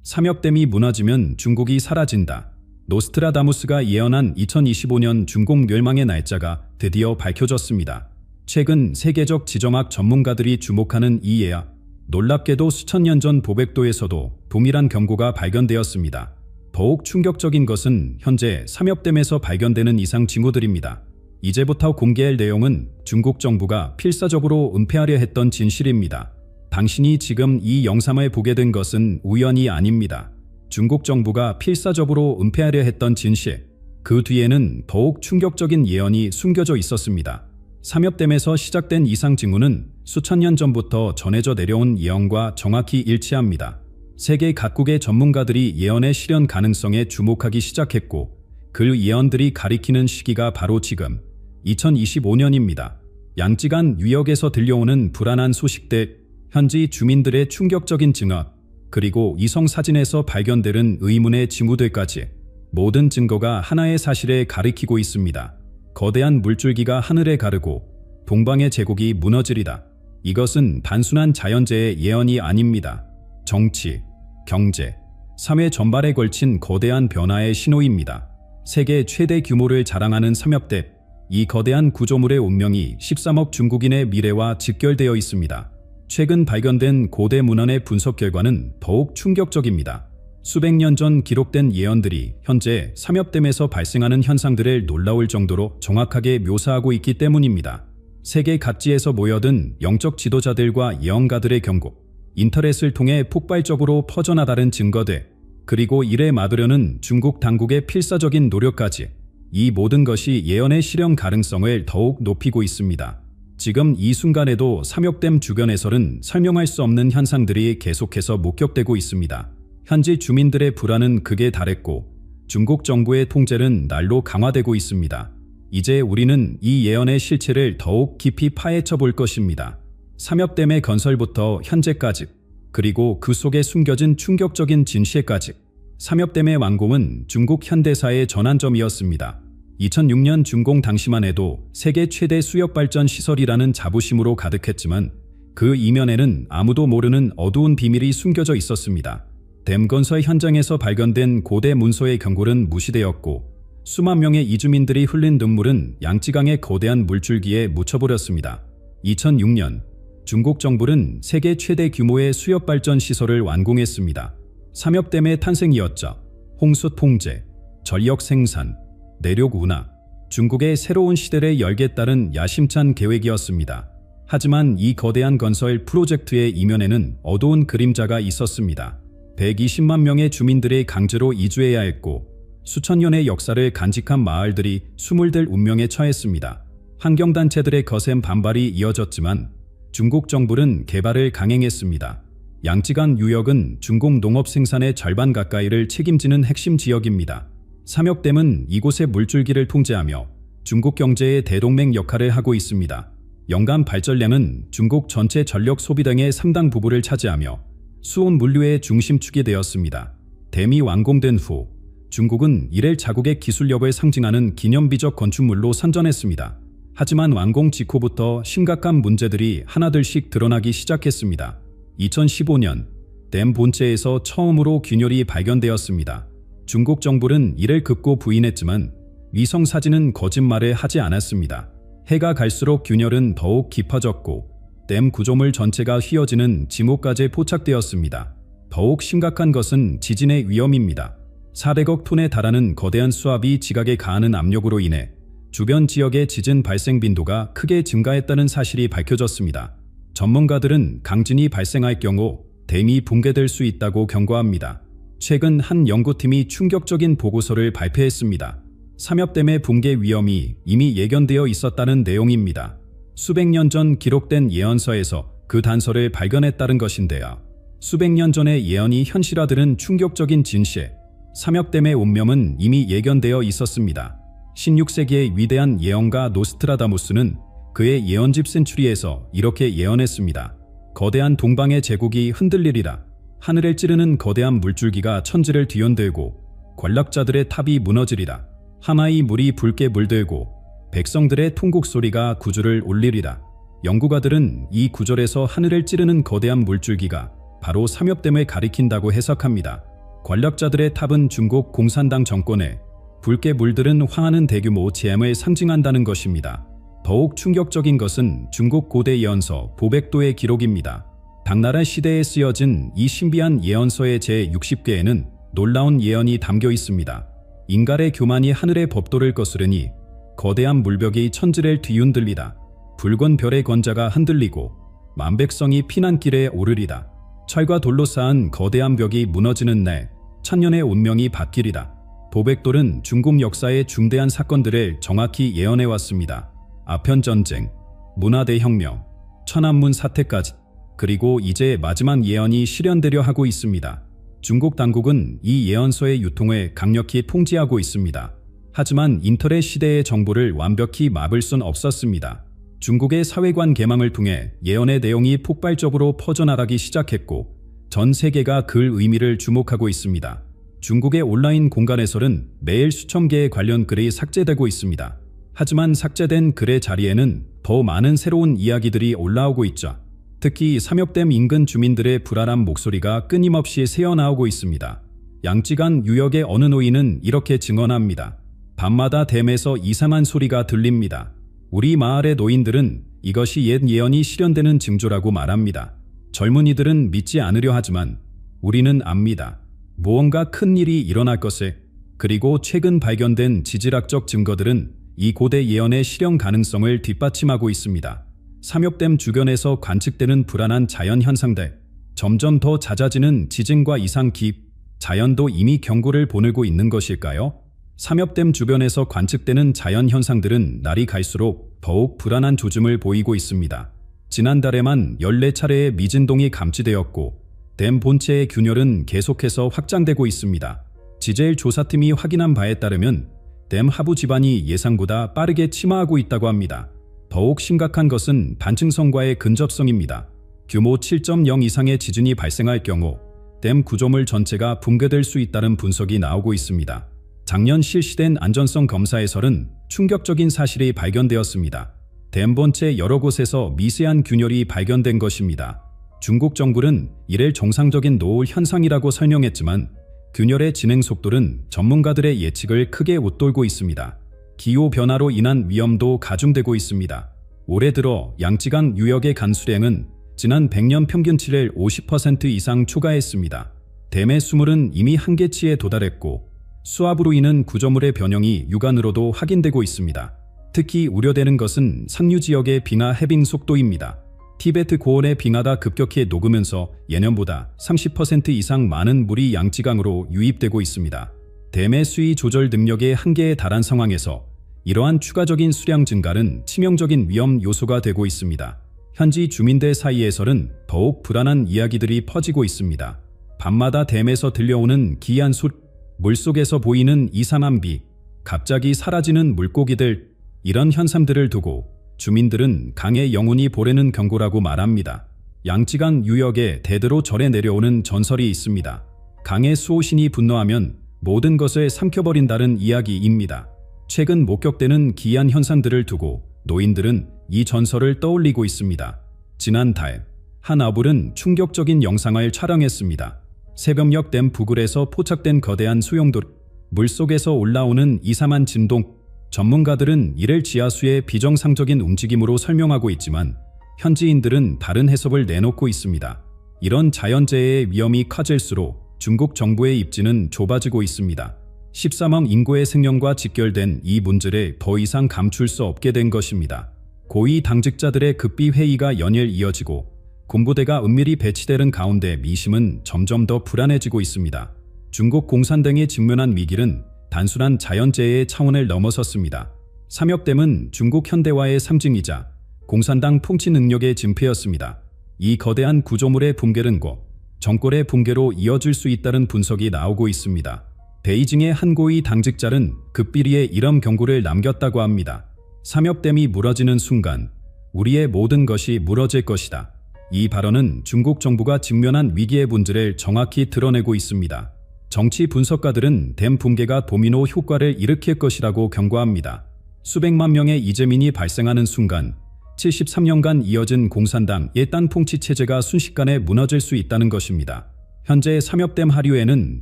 삼엽댐이 무너지면 중국이 사라진다. 노스트라다무스가 예언한 2025년 중국 멸망의 날짜가 드디어 밝혀졌습니다. 최근 세계적 지정학 전문가들이 주목하는 이 예약, 놀랍게도 수천 년 전 보백도에서도 동일한 경고가 발견되었습니다. 더욱 충격적인 것은 현재 삼엽댐에서 발견되는 이상 징후들입니다. 이제부터 공개할 내용은 중국 정부가 필사적으로 은폐하려 했던 진실입니다. 당신이 지금 이 영상을 보게 된 것은 우연이 아닙니다. 중국 정부가 필사적으로 은폐하려 했던 진실, 그 뒤에는 더욱 충격적인 예언이 숨겨져 있었습니다. 삼엽댐에서 시작된 이상 징후는 수천 년 전부터 전해져 내려온 예언과 정확히 일치합니다. 세계 각국의 전문가들이 예언의 실현 가능성에 주목하기 시작했고, 그 예언들이 가리키는 시기가 바로 지금 2025년입니다. 양쯔강 유역에서 들려오는 불안한 소식들, 현지 주민들의 충격적인 증언, 그리고 위성 사진에서 발견되는 의문의 징후들까지 모든 증거가 하나의 사실에 가리키고 있습니다. 거대한 물줄기가 하늘에 가르고 동방의 제국이 무너지리다. 이것은 단순한 자연재해의 예언이 아닙니다. 정치, 경제, 사회 전반에 걸친 거대한 변화의 신호입니다. 세계 최대 규모를 자랑하는 삼엽댐, 이 거대한 구조물의 운명이 13억 중국인의 미래와 직결되어 있습니다. 최근 발견된 고대 문헌의 분석 결과는 더욱 충격적입니다. 수백 년 전 기록된 예언들이 현재 삼엽댐에서 발생하는 현상들을 놀라울 정도로 정확하게 묘사하고 있기 때문입니다. 세계 각지에서 모여든 영적 지도자들과 예언가들의 경고, 인터넷을 통해 폭발적으로 퍼져나가는 증거들, 그리고 이를 막으려는 중국 당국의 필사적인 노력까지, 이 모든 것이 예언의 실현 가능성을 더욱 높이고 있습니다. 지금 이 순간에도 삼엽댐 주변에서는 설명할 수 없는 현상들이 계속해서 목격되고 있습니다. 현지 주민들의 불안은 극에 달했고 중국 정부의 통제는 날로 강화되고 있습니다. 이제 우리는 이 예언의 실체를 더욱 깊이 파헤쳐 볼 것입니다. 삼엽댐의 건설부터 현재까지, 그리고 그 속에 숨겨진 충격적인 진실까지. 삼엽댐의 완공은 중국 현대사의 전환점이었습니다. 2006년 준공 당시만 해도 세계 최대 수력발전 시설이라는 자부심으로 가득했지만 그 이면에는 아무도 모르는 어두운 비밀이 숨겨져 있었습니다. 댐 건설 현장에서 발견된 고대 문서의 경고는 무시되었고 수만 명의 이주민들이 흘린 눈물은 양쯔강의 거대한 물줄기에 묻혀버렸습니다. 2006년 중국 정부는 세계 최대 규모의 수력발전 시설을 완공했습니다. 삼엽댐의 탄생이었죠. 홍수 통제, 전력 생산, 내륙 운하, 중국의 새로운 시대를 열겠다는 야심찬 계획이었습니다. 하지만 이 거대한 건설 프로젝트의 이면에는 어두운 그림자가 있었습니다. 120만 명의 주민들이 강제로 이주해야 했고 수천 년의 역사를 간직한 마을들이 숨을 운명에 처했습니다. 환경단체들의 거센 반발이 이어졌지만 중국 정부는 개발을 강행했습니다. 양쯔강 유역은 중국 농업 생산의 절반 가까이를 책임지는 핵심 지역입니다. 삼엽댐은 이곳의 물줄기를 통제하며 중국 경제의 대동맹 역할을 하고 있습니다. 연간 발전량은 중국 전체 전력 소비 등의 상당 부분을 차지하며 수온 물류의 중심축이 되었습니다. 댐이 완공된 후 중국은 이를 자국의 기술력을 상징하는 기념비적 건축물로 선전했습니다. 하지만 완공 직후부터 심각한 문제들이 하나둘씩 드러나기 시작했습니다. 2015년 댐 본체에서 처음으로 균열이 발견되었습니다. 중국 정부는 이를 극구 부인했지만 위성 사진은 거짓말을 하지 않았습니다. 해가 갈수록 균열은 더욱 깊어졌고 댐 구조물 전체가 휘어지는 징후까지 포착되었습니다. 더욱 심각한 것은 지진의 위험입니다. 400억 톤에 달하는 거대한 수압이 지각에 가하는 압력으로 인해 주변 지역의 지진 발생 빈도가 크게 증가했다는 사실이 밝혀졌습니다. 전문가들은 강진이 발생할 경우 댐이 붕괴될 수 있다고 경고합니다. 최근 한 연구팀이 충격적인 보고서를 발표했습니다. 삼엽댐의 붕괴 위험이 이미 예견되어 있었다는 내용입니다. 수백 년 전 기록된 예언서에서 그 단서를 발견했다는 것인데요. 수백 년 전의 예언이 현실화되는 충격적인 진실, 삼엽댐의 운명은 이미 예견되어 있었습니다. 16세기의 위대한 예언가 노스트라다무스는 그의 예언집 센츄리에서 이렇게 예언했습니다. 거대한 동방의 제국이 흔들리리라. 하늘을 찌르는 거대한 물줄기가 천지를 뒤흔들고 권력자들의 탑이 무너지리라. 하마의 물이 붉게 물들고 백성들의 통곡 소리가 구주를 울리리라. 연구가들은 이 구절에서 하늘을 찌르는 거대한 물줄기가 바로 삼엽댐을 가리킨다고 해석합니다. 권력자들의 탑은 중국 공산당 정권에 붉게 물들은 황하는 대규모 재앙을 상징한다는 것입니다. 더욱 충격적인 것은 중국 고대 예언서 보백도의 기록입니다. 당나라 시대에 쓰여진 이 신비한 예언서의 제60개에는 놀라운 예언이 담겨 있습니다. 인갈의 교만이 하늘의 법도를 거스르니 거대한 물벽이 천지를 뒤흔들리다. 붉은 별의 권자가 흔들리고 만백성이 피난길에 오르리다. 철과 돌로 쌓은 거대한 벽이 무너지는 날 천년의 운명이 바뀌리다. 보백돌은 중국 역사의 중대한 사건들을 정확히 예언해왔습니다. 아편전쟁, 문화대혁명, 천안문 사태까지, 그리고 이제 마지막 예언이 실현되려 하고 있습니다. 중국 당국은 이 예언서의 유통을 강력히 통제하고 있습니다. 하지만 인터넷 시대의 정보를 완벽히 막을 순 없었습니다. 중국의 사회관 개망을 통해 예언의 내용이 폭발적으로 퍼져나가기 시작했고 전 세계가 그 의미를 주목하고 있습니다. 중국의 온라인 공간에서는 매일 수천 개의 관련 글이 삭제되고 있습니다. 하지만 삭제된 글의 자리에는 더 많은 새로운 이야기들이 올라오고 있죠. 특히 삼엽댐 인근 주민들의 불안한 목소리가 끊임없이 새어나오고 있습니다. 양쯔강 유역의 어느 노인은 이렇게 증언합니다. 밤마다 댐에서 이상한 소리가 들립니다. 우리 마을의 노인들은 이것이 옛 예언이 실현되는 징조라고 말합니다. 젊은이들은 믿지 않으려 하지만 우리는 압니다. 무언가 큰 일이 일어날 것을. 그리고 최근 발견된 지질학적 증거들은 이 고대 예언의 실현 가능성을 뒷받침하고 있습니다. 삼엽댐 주변에서 관측되는 불안한 자연 현상들, 점점 더 잦아지는 지진과 이상 기입, 자연도 이미 경고를 보내고 있는 것일까요? 삼엽댐 주변에서 관측되는 자연 현상들은 날이 갈수록 더욱 불안한 조짐을 보이고 있습니다. 지난달에만 14차례의 미진동이 감지되었고 댐 본체의 균열은 계속해서 확장되고 있습니다. 지제일 조사팀이 확인한 바에 따르면 댐 하부 지반이 예상보다 빠르게 침하하고 있다고 합니다. 더욱 심각한 것은 단층성과의 근접성입니다. 규모 7.0 이상의 지진이 발생할 경우 댐 구조물 전체가 붕괴될 수 있다는 분석이 나오고 있습니다. 작년 실시된 안전성 검사에서는 충격적인 사실이 발견되었습니다. 댐 본체 여러 곳에서 미세한 균열이 발견된 것입니다. 중국 정부는 이를 정상적인 노후 현상이라고 설명했지만 균열의 진행 속도는 전문가들의 예측을 크게 웃돌고 있습니다. 기후변화로 인한 위험도 가중되고 있습니다. 올해 들어 양쯔강 유역의 간수량은 지난 100년 평균치를 50% 이상 초과했습니다. 댐의 수물은 이미 한계치에 도달했고 수압으로 인한 구조물의 변형이 육안으로도 확인되고 있습니다. 특히 우려되는 것은 상류 지역의 빙하 해빙 속도입니다. 티베트 고원의 빙하가 급격히 녹으면서 예년보다 30% 이상 많은 물이 양쯔강으로 유입되고 있습니다. 댐의 수위 조절 능력의 한계에 달한 상황에서 이러한 추가적인 수량 증가는 치명적인 위험 요소가 되고 있습니다. 현지 주민들 사이에서는 더욱 불안한 이야기들이 퍼지고 있습니다. 밤마다 댐에서 들려오는 기이한 소리, 물속에서 보이는 이상한 빛, 갑자기 사라지는 물고기들, 이런 현상들을 두고 주민들은 강의 영혼이 보래는 경고라고 말합니다. 양쯔강 유역에 대대로 절에 내려오는 전설이 있습니다. 강의 수호신이 분노하면 모든 것을 삼켜버린다는 이야기입니다. 최근 목격되는 기이한 현상들을 두고 노인들은 이 전설을 떠올리고 있습니다. 지난달 한 어불은 충격적인 영상을 촬영했습니다. 새벽녘 댐 부근에서 포착된 거대한 소용돌이, 물속에서 올라오는 이상한 진동. 전문가들은 이를 지하수의 비정상적인 움직임으로 설명하고 있지만 현지인들은 다른 해석을 내놓고 있습니다. 이런 자연재해의 위험이 커질수록 중국 정부의 입지는 좁아지고 있습니다. 13억 인구의 생명과 직결된 이 문제를 더 이상 감출 수 없게 된 것입니다. 고위 당직자들의 급비 회의가 연일 이어지고 군부대가 은밀히 배치되는 가운데 미심은 점점 더 불안해지고 있습니다. 중국 공산당이 직면한 위기는 단순한 자연재해의 차원을 넘어섰습니다. 삼엽댐은 중국 현대화의 상징이자 공산당 통치 능력의 징표였습니다. 이 거대한 구조물의 붕괴는 곧 정권의 붕괴로 이어질 수 있다는 분석이 나오고 있습니다. 베이징의 한 고위 당직자는 급비리에 이런 경고를 남겼다고 합니다. 삼엽댐이 무너지는 순간 우리의 모든 것이 무너질 것이다. 이 발언은 중국 정부가 직면한 위기의 본질을 정확히 드러내고 있습니다. 정치 분석가들은 댐 붕괴가 도미노 효과를 일으킬 것이라고 경고합니다. 수백만 명의 이재민이 발생하는 순간 73년간 이어진 공산당의 땅 통치 체제가 순식간에 무너질 수 있다는 것입니다. 현재 삼엽댐 하류에는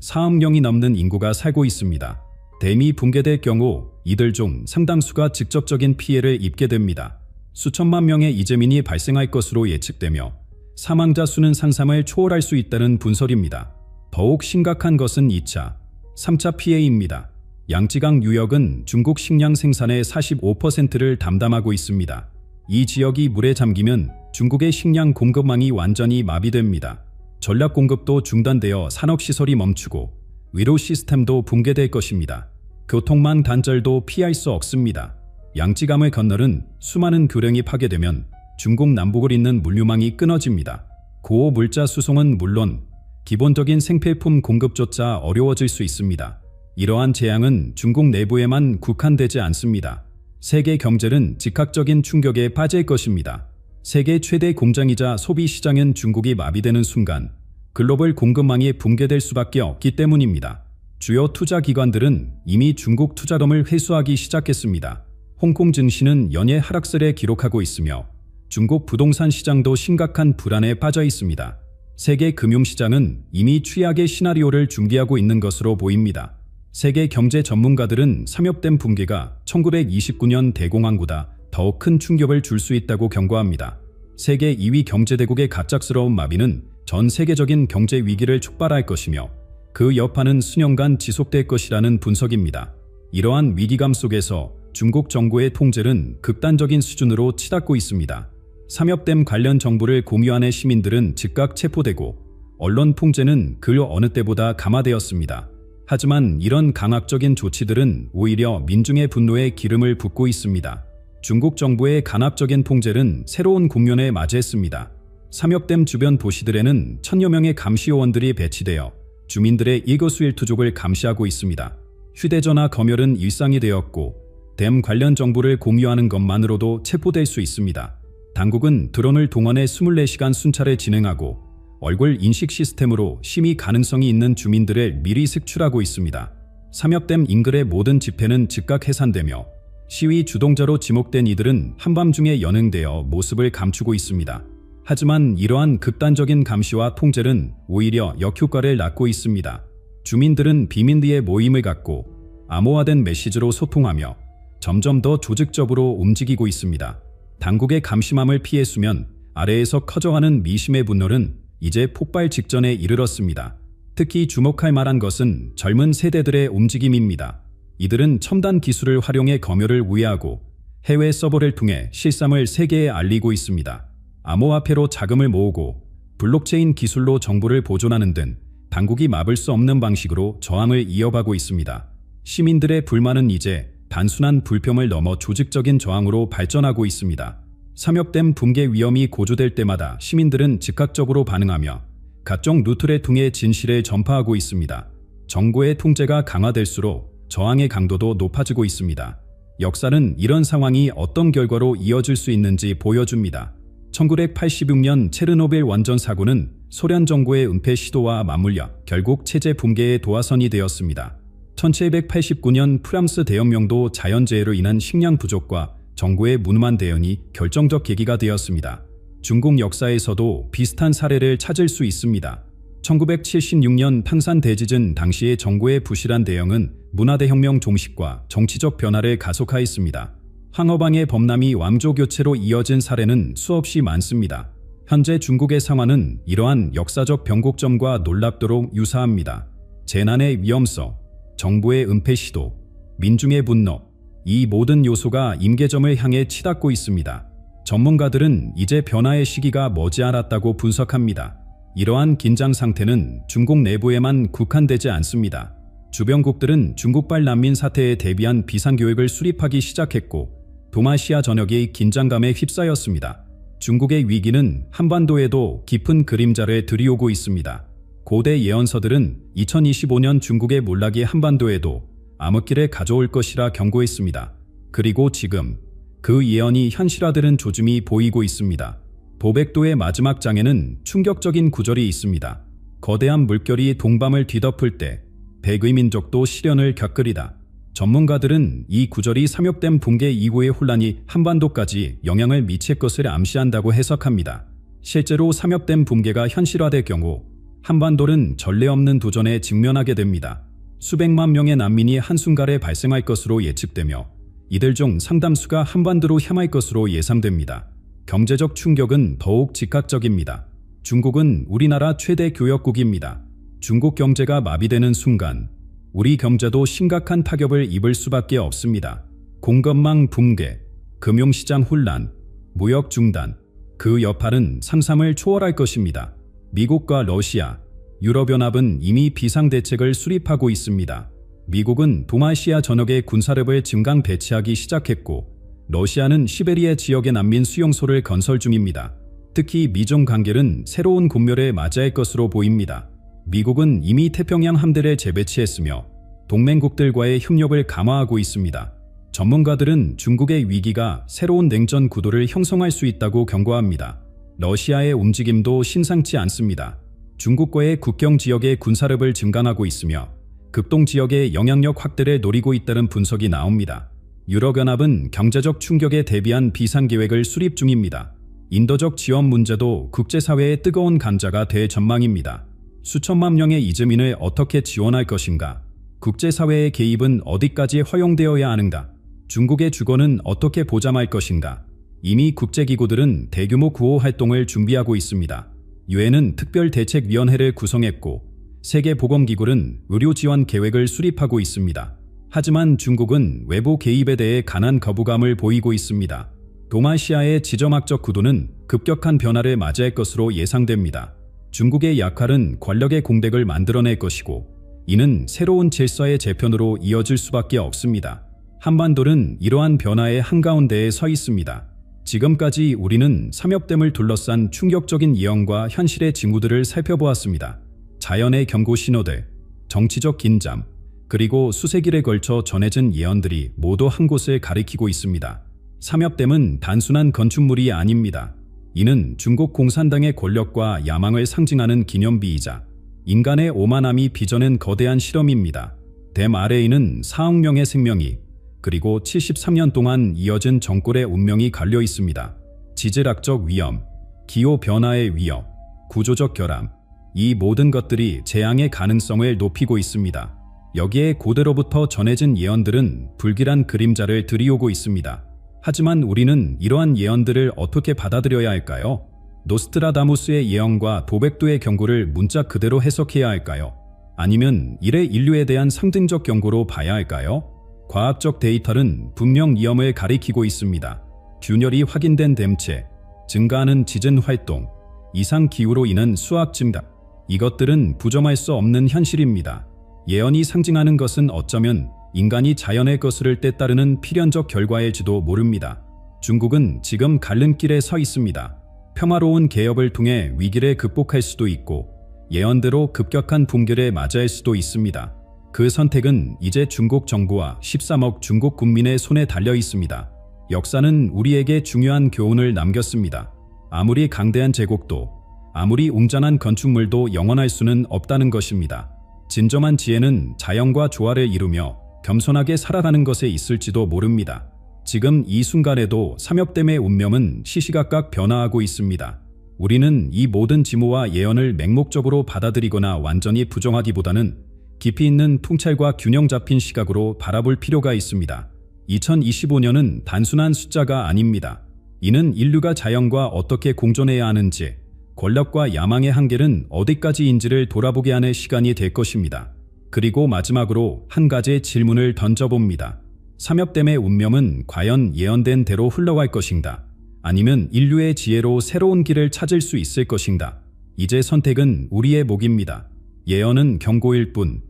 4억 명이 넘는 인구가 살고 있습니다. 댐이 붕괴될 경우 이들 중 상당수가 직접적인 피해를 입게 됩니다. 수천만 명의 이재민이 발생할 것으로 예측되며 사망자 수는 상상을 초월할 수 있다는 분석입니다. 더욱 심각한 것은 2차, 3차 피해입니다. 양쯔강 유역은 중국 식량 생산의 45%를 담당하고 있습니다. 이 지역이 물에 잠기면 중국의 식량 공급망이 완전히 마비됩니다. 전략 공급도 중단되어 산업시설이 멈추고 의료 시스템도 붕괴될 것입니다. 교통망 단절도 피할 수 없습니다. 양쯔강을 건너는 수많은 교량이 파괴되면 중국 남북을 잇는 물류망이 끊어집니다. 고호 물자 수송은 물론 기본적인 생필품 공급조차 어려워질 수 있습니다. 이러한 재앙은 중국 내부에만 국한되지 않습니다. 세계 경제는 즉각적인 충격에 빠질 것입니다. 세계 최대 공장이자 소비 시장은 중국이 마비되는 순간 글로벌 공급망이 붕괴될 수밖에 없기 때문입니다. 주요 투자 기관들은 이미 중국 투자금을 회수하기 시작했습니다. 홍콩 증시는 연일 하락세를 기록하고 있으며 중국 부동산 시장도 심각한 불안에 빠져 있습니다. 세계 금융시장은 이미 최악의 시나리오를 준비하고 있는 것으로 보입니다. 세계 경제 전문가들은 삼엽댐 붕괴가 1929년 대공황보다 더 큰 충격을 줄 수 있다고 경고합니다. 세계 2위 경제대국의 갑작스러운 마비는 전 세계적인 경제 위기를 촉발할 것이며 그 여파는 수년간 지속될 것이라는 분석입니다. 이러한 위기감 속에서 중국 정부의 통제는 극단적인 수준으로 치닫고 있습니다. 삼엽댐 관련 정보를 공유하는 시민들은 즉각 체포되고 언론 통제는 그 어느 때보다 강화되었습니다. 하지만 이런 강압적인 조치들은 오히려 민중의 분노에 기름을 붓고 있습니다. 중국 정부의 강압적인 통제는 새로운 국면에 맞이했습니다. 삼엽댐 주변 도시들에는 천여 명의 감시요원들이 배치되어 주민들의 일거수일투족을 감시하고 있습니다. 휴대전화 검열은 일상이 되었고 댐 관련 정보를 공유하는 것만으로도 체포될 수 있습니다. 당국은 드론을 동원해 24시간 순찰을 진행하고 얼굴 인식 시스템으로 심의 가능성이 있는 주민들을 미리 색출하고 있습니다. 삼엽댐 인근의 모든 집회는 즉각 해산되며 시위 주동자로 지목된 이들은 한밤중에 연행되어 모습을 감추고 있습니다. 하지만 이러한 극단적인 감시와 통제는 오히려 역효과를 낳고 있습니다. 주민들은 비민들의 모임을 갖고 암호화된 메시지로 소통하며 점점 더 조직적으로 움직이고 있습니다. 당국의 감심함을 피해수면 아래에서 커져가는 미심의 분노는 이제 폭발 직전에 이르렀습니다. 특히 주목할 만한 것은 젊은 세대들의 움직임입니다. 이들은 첨단 기술을 활용해 검열을 우회하고 해외 서버를 통해 실상을 세계에 알리고 있습니다. 암호화폐로 자금을 모으고 블록체인 기술로 정보를 보존하는 등 당국이 막을 수 없는 방식으로 저항을 이어가고 있습니다. 시민들의 불만은 이제 단순한 불평을 넘어 조직적인 저항으로 발전하고 있습니다. 삼엽댐 붕괴 위험이 고조될 때마다 시민들은 즉각적으로 반응하며 각종 루트를 통해 진실을 전파하고 있습니다. 정부의 통제가 강화될수록 저항의 강도도 높아지고 있습니다. 역사는 이런 상황이 어떤 결과로 이어질 수 있는지 보여줍니다. 1986년 체르노빌 원전 사고는 소련 정부의 은폐 시도와 맞물려 결국 체제 붕괴의 도화선이 되었습니다. 1789년 프랑스 대혁명도 자연재해로 인한 식량 부족과 정부의 무능한 대응이 결정적 계기가 되었습니다. 중국 역사에서도 비슷한 사례를 찾을 수 있습니다. 1976년 탕산 대지진 당시의 정부의 부실한 대응은 문화대혁명 종식과 정치적 변화를 가속화했습니다. 황허방의 범람이 왕조 교체로 이어진 사례는 수없이 많습니다. 현재 중국의 상황은 이러한 역사적 변곡점과 놀랍도록 유사합니다. 재난의 위험성, 정부의 은폐 시도, 민중의 분노, 이 모든 요소가 임계점을 향해 치닫고 있습니다. 전문가들은 이제 변화의 시기가 머지않았다고 분석합니다. 이러한 긴장 상태는 중국 내부에만 국한되지 않습니다. 주변국들은 중국발 난민 사태에 대비한 비상교육을 수립하기 시작했고 동아시아 전역이 긴장감에 휩싸였습니다. 중국의 위기는 한반도에도 깊은 그림자를 들이오고 있습니다. 고대 예언서들은 2025년 중국의 몰락이 한반도에도 암흑기를 가져올 것이라 경고했습니다. 그리고 지금 그 예언이 현실화되는 조짐이 보이고 있습니다. 보백도의 마지막 장에는 충격적인 구절이 있습니다. 거대한 물결이 동밤을 뒤덮을 때 백의 민족도 시련을 겪으리다. 전문가들은 이 구절이 삼엽댐 붕괴 이후의 혼란이 한반도까지 영향을 미칠 것을 암시한다고 해석합니다. 실제로 삼엽댐 붕괴가 현실화될 경우 한반도는 전례 없는 도전에 직면하게 됩니다. 수백만 명의 난민이 한순간에 발생할 것으로 예측되며 이들 중 상당수가 한반도로 향할 것으로 예상됩니다. 경제적 충격은 더욱 즉각적입니다. 중국은 우리나라 최대 교역국입니다. 중국 경제가 마비되는 순간 우리 경제도 심각한 타격을 입을 수밖에 없습니다. 공급망 붕괴, 금융시장 혼란, 무역 중단, 그 여파는 상상을 초월할 것입니다. 미국과 러시아, 유럽연합은 이미 비상대책을 수립하고 있습니다. 미국은 동아시아 전역에 군사력을 증강 배치하기 시작했고 러시아는 시베리아 지역의 난민 수용소를 건설 중입니다. 특히 미중 관계는 새로운 군멸에 맞이할 것으로 보입니다. 미국은 이미 태평양 함대를 재배치했으며 동맹국들과의 협력을 강화하고 있습니다. 전문가들은 중국의 위기가 새로운 냉전 구도를 형성할 수 있다고 경고합니다. 러시아의 움직임도 심상치 않습니다. 중국과의 국경 지역의 군사력을 증강하고 있으며 극동 지역의 영향력 확대를 노리고 있다는 분석이 나옵니다. 유럽연합은 경제적 충격에 대비한 비상계획을 수립 중입니다. 인도적 지원 문제도 국제사회의 뜨거운 감자가 될 전망입니다. 수천만 명의 이주민을 어떻게 지원할 것인가? 국제사회의 개입은 어디까지 허용되어야 하는가? 중국의 주거는 어떻게 보장할 것인가? 이미 국제기구들은 대규모 구호 활동을 준비하고 있습니다. 유엔은 특별대책위원회를 구성했고 세계보건기구는 의료지원 계획을 수립하고 있습니다. 하지만 중국은 외부 개입에 대해 강한 거부감을 보이고 있습니다. 동아시아의 지정학적 구도는 급격한 변화를 맞이할 것으로 예상됩니다. 중국의 약할은 권력의 공백을 만들어낼 것이고 이는 새로운 질서의 재편으로 이어질 수밖에 없습니다. 한반도는 이러한 변화의 한가운데에 서 있습니다. 지금까지 우리는 삼엽댐을 둘러싼 충격적인 예언과 현실의 징후들을 살펴보았습니다. 자연의 경고 신호들, 정치적 긴장, 그리고 수세기를 걸쳐 전해진 예언들이 모두 한 곳을 가리키고 있습니다. 삼엽댐은 단순한 건축물이 아닙니다. 이는 중국 공산당의 권력과 야망을 상징하는 기념비이자 인간의 오만함이 빚어낸 거대한 실험입니다. 댐 아래에는 4억 명의 생명이 그리고 73년 동안 이어진 정골의 운명이 갈려 있습니다. 지질학적 위험, 기후변화의 위협, 구조적 결함, 이 모든 것들이 재앙의 가능성을 높이고 있습니다. 여기에 고대로부터 전해진 예언들은 불길한 그림자를 들이오고 있습니다. 하지만 우리는 이러한 예언들을 어떻게 받아들여야 할까요? 노스트라다무스의 예언과 도백도의 경고를 문자 그대로 해석해야 할까요? 아니면 이래 인류에 대한 상징적 경고로 봐야 할까요? 과학적 데이터는 분명 위험을 가리키고 있습니다. 균열이 확인된 댐체, 증가하는 지진 활동, 이상 기후로 인한 수확 증가, 이것들은 부정할 수 없는 현실입니다. 예언이 상징하는 것은 어쩌면 인간이 자연의 것을 때따르는 필연적 결과일지도 모릅니다. 중국은 지금 갈림길에 서 있습니다. 평화로운 개혁을 통해 위기를 극복할 수도 있고 예언대로 급격한 붕괴를 맞이할 수도 있습니다. 그 선택은 이제 중국 정부와 13억 중국 국민의 손에 달려 있습니다. 역사는 우리에게 중요한 교훈을 남겼습니다. 아무리 강대한 제국도, 아무리 웅장한 건축물도 영원할 수는 없다는 것입니다. 진정한 지혜는 자연과 조화를 이루며 겸손하게 살아가는 것에 있을지도 모릅니다. 지금 이 순간에도 삼엽댐의 운명은 시시각각 변화하고 있습니다. 우리는 이 모든 징후와 예언을 맹목적으로 받아들이거나 완전히 부정하기보다는 깊이 있는 통찰과 균형 잡힌 시각으로 바라볼 필요가 있습니다. 2025년은 단순한 숫자가 아닙니다. 이는 인류가 자연과 어떻게 공존해야 하는지, 권력과 야망의 한계는 어디까지인지를 돌아보게 하는 시간이 될 것입니다. 그리고 마지막으로 한 가지 질문을 던져봅니다. 삼엽댐의 운명은 과연 예언된 대로 흘러갈 것인가? 아니면 인류의 지혜로 새로운 길을 찾을 수 있을 것인가? 이제 선택은 우리의 몫입니다. 예언은 경고일 뿐,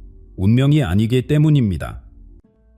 운명이 아니기 때문입니다.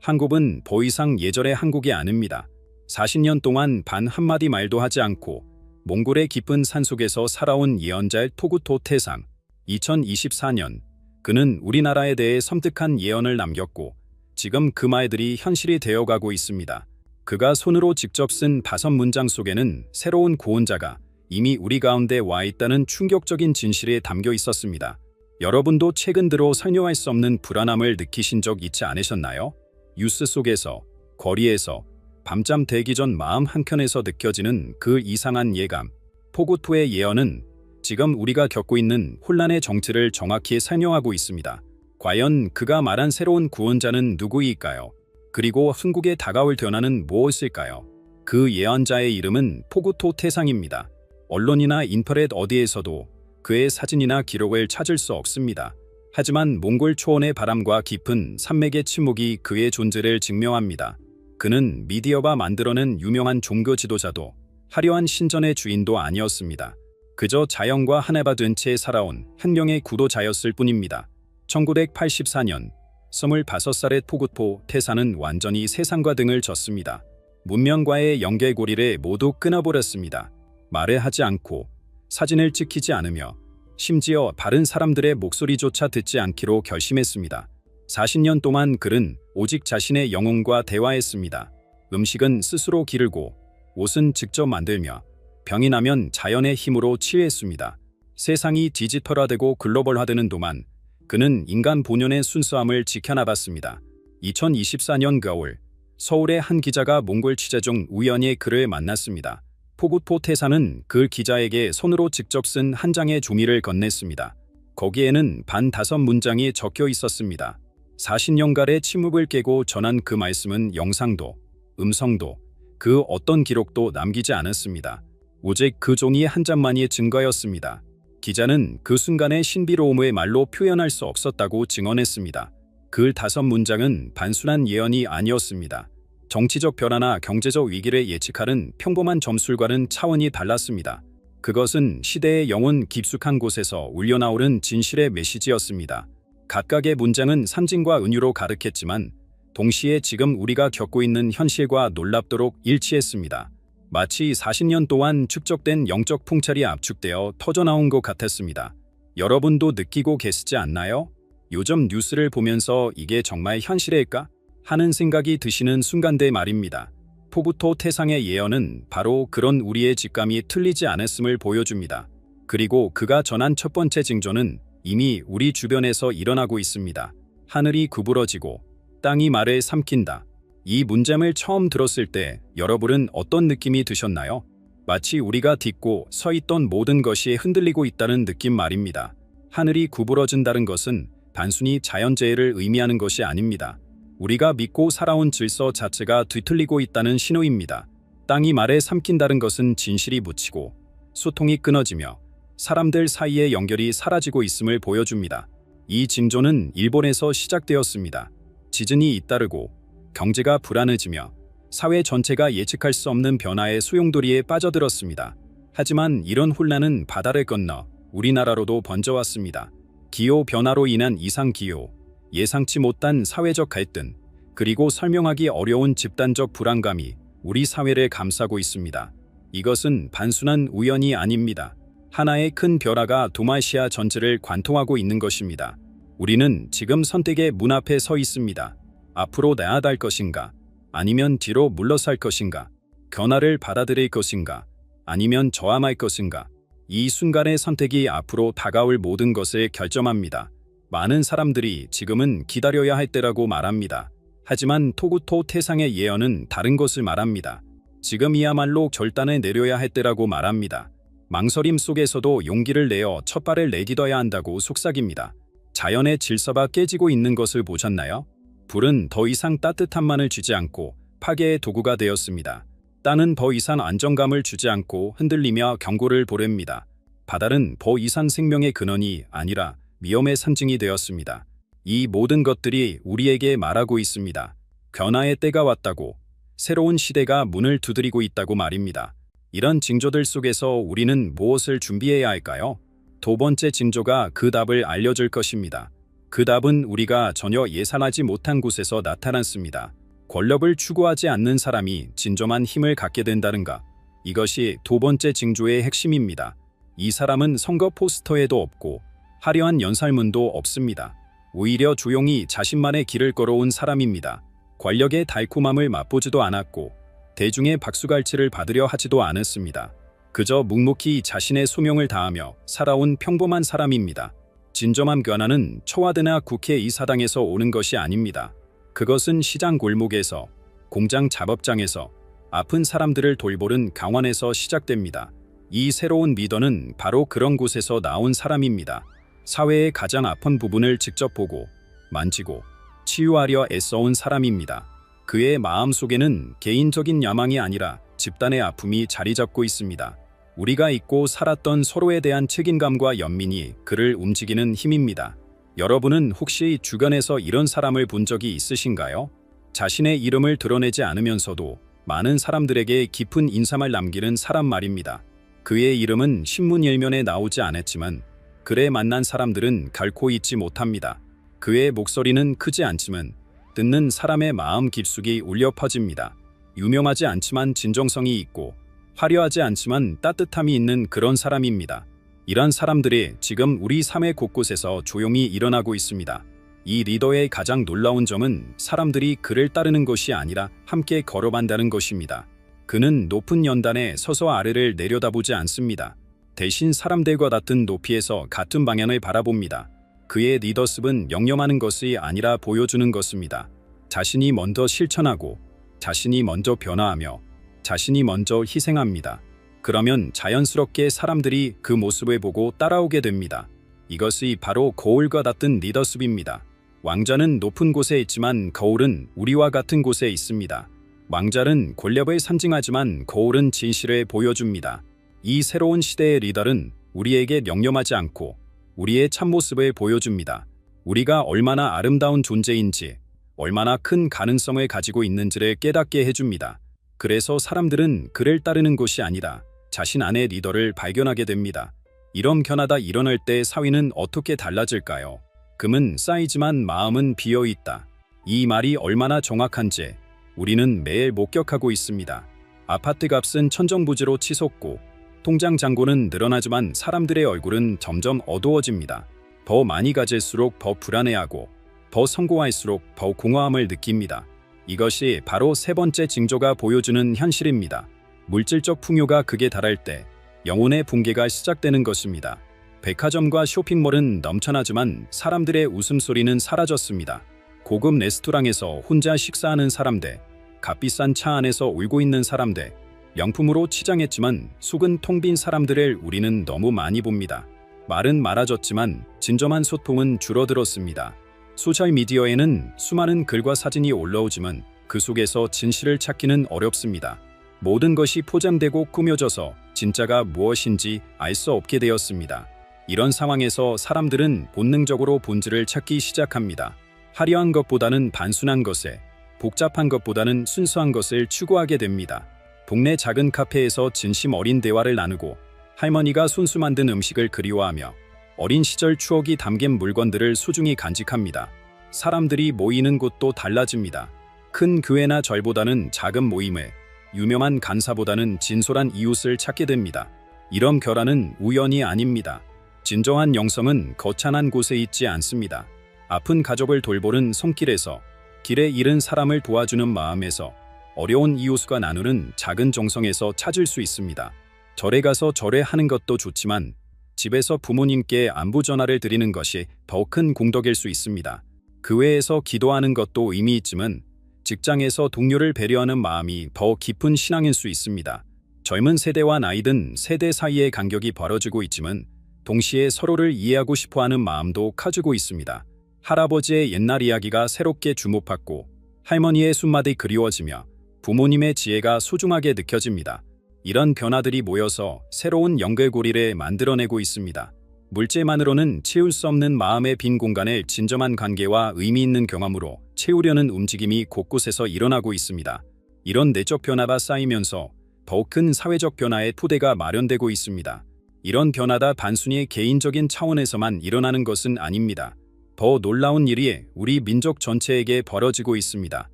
한국은 더 이상 예전의 한국이 아닙니다. 40년 동안 단 한마디 말도 하지 않고 몽골의 깊은 산속에서 살아온 예언자 토구토 태상. 2024년 그는 우리나라에 대해 섬뜩한 예언을 남겼고 지금 그 말들이 현실이 되어가고 있습니다. 그가 손으로 직접 쓴 5문장 속에는 새로운 구원자가 이미 우리 가운데 와 있다는 충격적인 진실이 담겨 있었습니다. 여러분도 최근 들어 설명할 수 없는 불안함을 느끼신 적 있지 않으셨나요? 뉴스 속에서, 거리에서, 밤잠 들기 전 마음 한켠에서 느껴지는 그 이상한 예감. 토구토의 예언은 지금 우리가 겪고 있는 혼란의 정체를 정확히 설명하고 있습니다. 과연 그가 말한 새로운 구원자는 누구일까요? 그리고 한국에 다가올 변화는 무엇일까요? 그 예언자의 이름은 포구토 태상입니다. 언론이나 인터넷 어디에서도 그의 사진이나 기록을 찾을 수 없습니다. 하지만 몽골 초원의 바람과 깊은 산맥의 침묵이 그의 존재를 증명합니다. 그는 미디어가 만들어낸 유명한 종교 지도자도 화려한 신전의 주인도 아니었습니다. 그저 자연과 하나가 된 채 살아온 한 명의 구도자였을 뿐입니다. 1984년 25살의 포구토 태사는 완전히 세상과 등을 졌습니다. 문명과의 연결고리를 모두 끊어버렸습니다. 말을 하지 않고 사진을 찍히지 않으며 심지어 다른 사람들의 목소리조차 듣지 않기로 결심했습니다. 40년 동안 그는 오직 자신의 영혼과 대화했습니다. 음식은 스스로 기르고 옷은 직접 만들며 병이 나면 자연의 힘으로 치유했습니다. 세상이 디지털화되고 글로벌화되는 동안 그는 인간 본연의 순수함을 지켜나갔습니다. 2024년 겨울 서울의 한 기자가 몽골 취재 중 우연히 그를 만났습니다. 포구토 태사는 그 기자에게 손으로 직접 쓴 한 장의 종이를 건넸습니다. 거기에는 반 5문장이 적혀 있었습니다. 40년간의 침묵을 깨고 전한 그 말씀은 영상도, 음성도, 그 어떤 기록도 남기지 않았습니다. 오직 그 종이 한 장만이 증거였습니다. 기자는 그 순간의 신비로움을 말로 표현할 수 없었다고 증언했습니다. 그 5문장은 단순한 예언이 아니었습니다. 정치적 변화나 경제적 위기를 예측하는 평범한 점술과는 차원이 달랐습니다. 그것은 시대의 영혼 깊숙한 곳에서 울려나오는 진실의 메시지였습니다. 각각의 문장은 상징과 은유로 가득했지만 동시에 지금 우리가 겪고 있는 현실과 놀랍도록 일치했습니다. 마치 40년 동안 축적된 영적 풍찰이 압축되어 터져나온 것 같았습니다. 여러분도 느끼고 계시지 않나요? 요즘 뉴스를 보면서 이게 정말 현실일까? 하는 생각이 드시는 순간대 말입니다. 포구토 태상의 예언은 바로 그런 우리의 직감이 틀리지 않았음을 보여줍니다. 그리고 그가 전한 첫 번째 징조는 이미 우리 주변에서 일어나고 있습니다. 하늘이 구부러지고 땅이 말을 삼킨다. 이 문장을 처음 들었을 때 여러분은 어떤 느낌이 드셨나요? 마치 우리가 딛고 서 있던 모든 것이 흔들리고 있다는 느낌 말입니다. 하늘이 구부러진다는 것은 단순히 자연재해를 의미하는 것이 아닙니다. 우리가 믿고 살아온 질서 자체가 뒤틀리고 있다는 신호입니다. 땅이 말에 삼킨다는 것은 진실이 묻히고 소통이 끊어지며 사람들 사이의 연결이 사라지고 있음을 보여줍니다. 이 징조는 일본에서 시작되었습니다. 지진이 잇따르고 경제가 불안해지며 사회 전체가 예측할 수 없는 변화의 소용돌이에 빠져들었습니다. 하지만 이런 혼란은 바다를 건너 우리나라로도 번져왔습니다. 기후 변화로 인한 이상기후, 예상치 못한 사회적 갈등, 그리고 설명하기 어려운 집단적 불안감이 우리 사회를 감싸고 있습니다. 이것은 단순한 우연이 아닙니다. 하나의 큰 변화가 동아시아 전체를 관통하고 있는 것입니다. 우리는 지금 선택의 문 앞에 서 있습니다. 앞으로 나아갈 것인가? 아니면 뒤로 물러설 것인가? 변화를 받아들일 것인가? 아니면 저항할 것인가? 이 순간의 선택이 앞으로 다가올 모든 것을 결정합니다. 많은 사람들이 지금은 기다려야 할 때라고 말합니다. 하지만 포구토 태상의 예언은 다른 것을 말합니다. 지금이야말로 결단을 내려야 할 때라고 말합니다. 망설임 속에서도 용기를 내어 첫 발을 내딛어야 한다고 속삭입니다. 자연의 질서가 깨지고 있는 것을 보셨나요? 불은 더 이상 따뜻함만을 주지 않고 파괴의 도구가 되었습니다. 땅은 더 이상 안정감을 주지 않고 흔들리며 경고를 보냅니다. 바다는 더 이상 생명의 근원이 아니라 위험의 상징이 되었습니다. 이 모든 것들이 우리에게 말하고 있습니다. 변화의 때가 왔다고, 새로운 시대가 문을 두드리고 있다고 말입니다. 이런 징조들 속에서 우리는 무엇을 준비해야 할까요? 두 번째 징조가 그 답을 알려줄 것입니다. 그 답은 우리가 전혀 예상하지 못한 곳에서 나타났습니다. 권력을 추구하지 않는 사람이 진정한 힘을 갖게 된다는가? 이것이 두 번째 징조의 핵심입니다. 이 사람은 선거 포스터에도 없고 화려한 연설문도 없습니다. 오히려 조용히 자신만의 길을 걸어온 사람입니다. 권력의 달콤함을 맛보지도 않았고 대중의 박수갈채를 받으려 하지도 않았습니다. 그저 묵묵히 자신의 소명을 다하며 살아온 평범한 사람입니다. 진정한 변화는 청와대나 국회의사당에서 오는 것이 아닙니다. 그것은 시장 골목에서, 공장 작업장에서, 아픈 사람들을 돌보는 강원에서 시작됩니다. 이 새로운 리더는 바로 그런 곳에서 나온 사람입니다. 사회의 가장 아픈 부분을 직접 보고 만지고 치유하려 애써온 사람입니다. 그의 마음속에는 개인적인 야망이 아니라 집단의 아픔이 자리 잡고 있습니다. 우리가 잊고 살았던 서로에 대한 책임감과 연민이 그를 움직이는 힘입니다. 여러분은 혹시 주변에서 이런 사람을 본 적이 있으신가요? 자신의 이름을 드러내지 않으면서도 많은 사람들에게 깊은 인상을 남기는 사람 말입니다. 그의 이름은 신문 일면에 나오지 않았지만 그를 만난 사람들은 결코 잊지 못합니다. 그의 목소리는 크지 않지만 듣는 사람의 마음 깊숙이 울려 퍼집니다. 유명하지 않지만 진정성이 있고 화려하지 않지만 따뜻함이 있는 그런 사람입니다. 이런 사람들이 지금 우리 삶의 곳곳에서 조용히 일어나고 있습니다. 이 리더의 가장 놀라운 점은 사람들이 그를 따르는 것이 아니라 함께 걸어간다는 것입니다. 그는 높은 연단에 서서 아래를 내려다보지 않습니다. 대신 사람들과 같은 높이에서 같은 방향을 바라봅니다. 그의 리더십은 영념하는 것이 아니라 보여주는 것입니다. 자신이 먼저 실천하고 자신이 먼저 변화하며 자신이 먼저 희생합니다. 그러면 자연스럽게 사람들이 그 모습을 보고 따라오게 됩니다. 이것이 바로 거울과 같은 리더십입니다. 왕자는 높은 곳에 있지만 거울은 우리와 같은 곳에 있습니다. 왕자는 권력을 상징하지만 거울은 진실을 보여줍니다. 이 새로운 시대의 리더는 우리에게 영념하지 않고 우리의 참모습을 보여줍니다. 우리가 얼마나 아름다운 존재인지, 얼마나 큰 가능성을 가지고 있는지를 깨닫게 해줍니다. 그래서 사람들은 그를 따르는 것이 아니라 자신 안의 리더를 발견하게 됩니다. 이런 변화가 일어날 때 사회는 어떻게 달라질까요? 금은 쌓이지만 마음은 비어있다. 이 말이 얼마나 정확한지 우리는 매일 목격하고 있습니다. 아파트 값은 천정부지로 치솟고 통장 잔고는 늘어나지만 사람들의 얼굴은 점점 어두워집니다. 더 많이 가질수록 더 불안해하고 더 성공할수록 더 공허함을 느낍니다. 이것이 바로 세 번째 징조가 보여주는 현실입니다. 물질적 풍요가 극에 달할 때 영혼의 붕괴가 시작되는 것입니다. 백화점과 쇼핑몰은 넘쳐나지만 사람들의 웃음소리는 사라졌습니다. 고급 레스토랑에서 혼자 식사하는 사람들, 값비싼 차 안에서 울고 있는 사람들, 명품으로 치장했지만 속은 텅 빈 사람들을 우리는 너무 많이 봅니다. 말은 많아졌지만 진정한 소통은 줄어들었습니다. 소셜미디어에는 수많은 글과 사진이 올라오지만 그 속에서 진실을 찾기는 어렵습니다. 모든 것이 포장되고 꾸며져서 진짜가 무엇인지 알 수 없게 되었습니다. 이런 상황에서 사람들은 본능적으로 본질을 찾기 시작합니다. 화려한 것보다는 단순한 것에, 복잡한 것보다는 순수한 것을 추구하게 됩니다. 동네 작은 카페에서 진심 어린 대화를 나누고 할머니가 손수 만든 음식을 그리워하며 어린 시절 추억이 담긴 물건들을 소중히 간직합니다. 사람들이 모이는 곳도 달라집니다. 큰 교회나 절보다는 작은 모임을, 유명한 간사보다는 진솔한 이웃을 찾게 됩니다. 이런 결함은 우연이 아닙니다. 진정한 영성은 거창한 곳에 있지 않습니다. 아픈 가족을 돌보는 손길에서, 길에 잃은 사람을 도와주는 마음에서, 어려운 이웃과 나누는 작은 정성에서 찾을 수 있습니다. 절에 가서 절회하는 것도 좋지만 집에서 부모님께 안부 전화를 드리는 것이 더 큰 공덕일 수 있습니다. 교회에서 기도하는 것도 의미 있지만 직장에서 동료를 배려하는 마음이 더 깊은 신앙일 수 있습니다. 젊은 세대와 나이든 세대 사이의 간격이 벌어지고 있지만 동시에 서로를 이해하고 싶어하는 마음도 커지고 있습니다. 할아버지의 옛날 이야기가 새롭게 주목받고 할머니의 손맛이 그리워지며 부모님의 지혜가 소중하게 느껴집니다. 이런 변화들이 모여서 새로운 연결고리를 만들어내고 있습니다. 물질만으로는 채울 수 없는 마음의 빈 공간을 진정한 관계와 의미 있는 경험으로 채우려는 움직임이 곳곳에서 일어나고 있습니다. 이런 내적 변화가 쌓이면서 더 큰 사회적 변화의 토대가 마련되고 있습니다. 이런 변화가 단순히 개인적인 차원에서만 일어나는 것은 아닙니다. 더 놀라운 일이 우리 민족 전체에게 벌어지고 있습니다.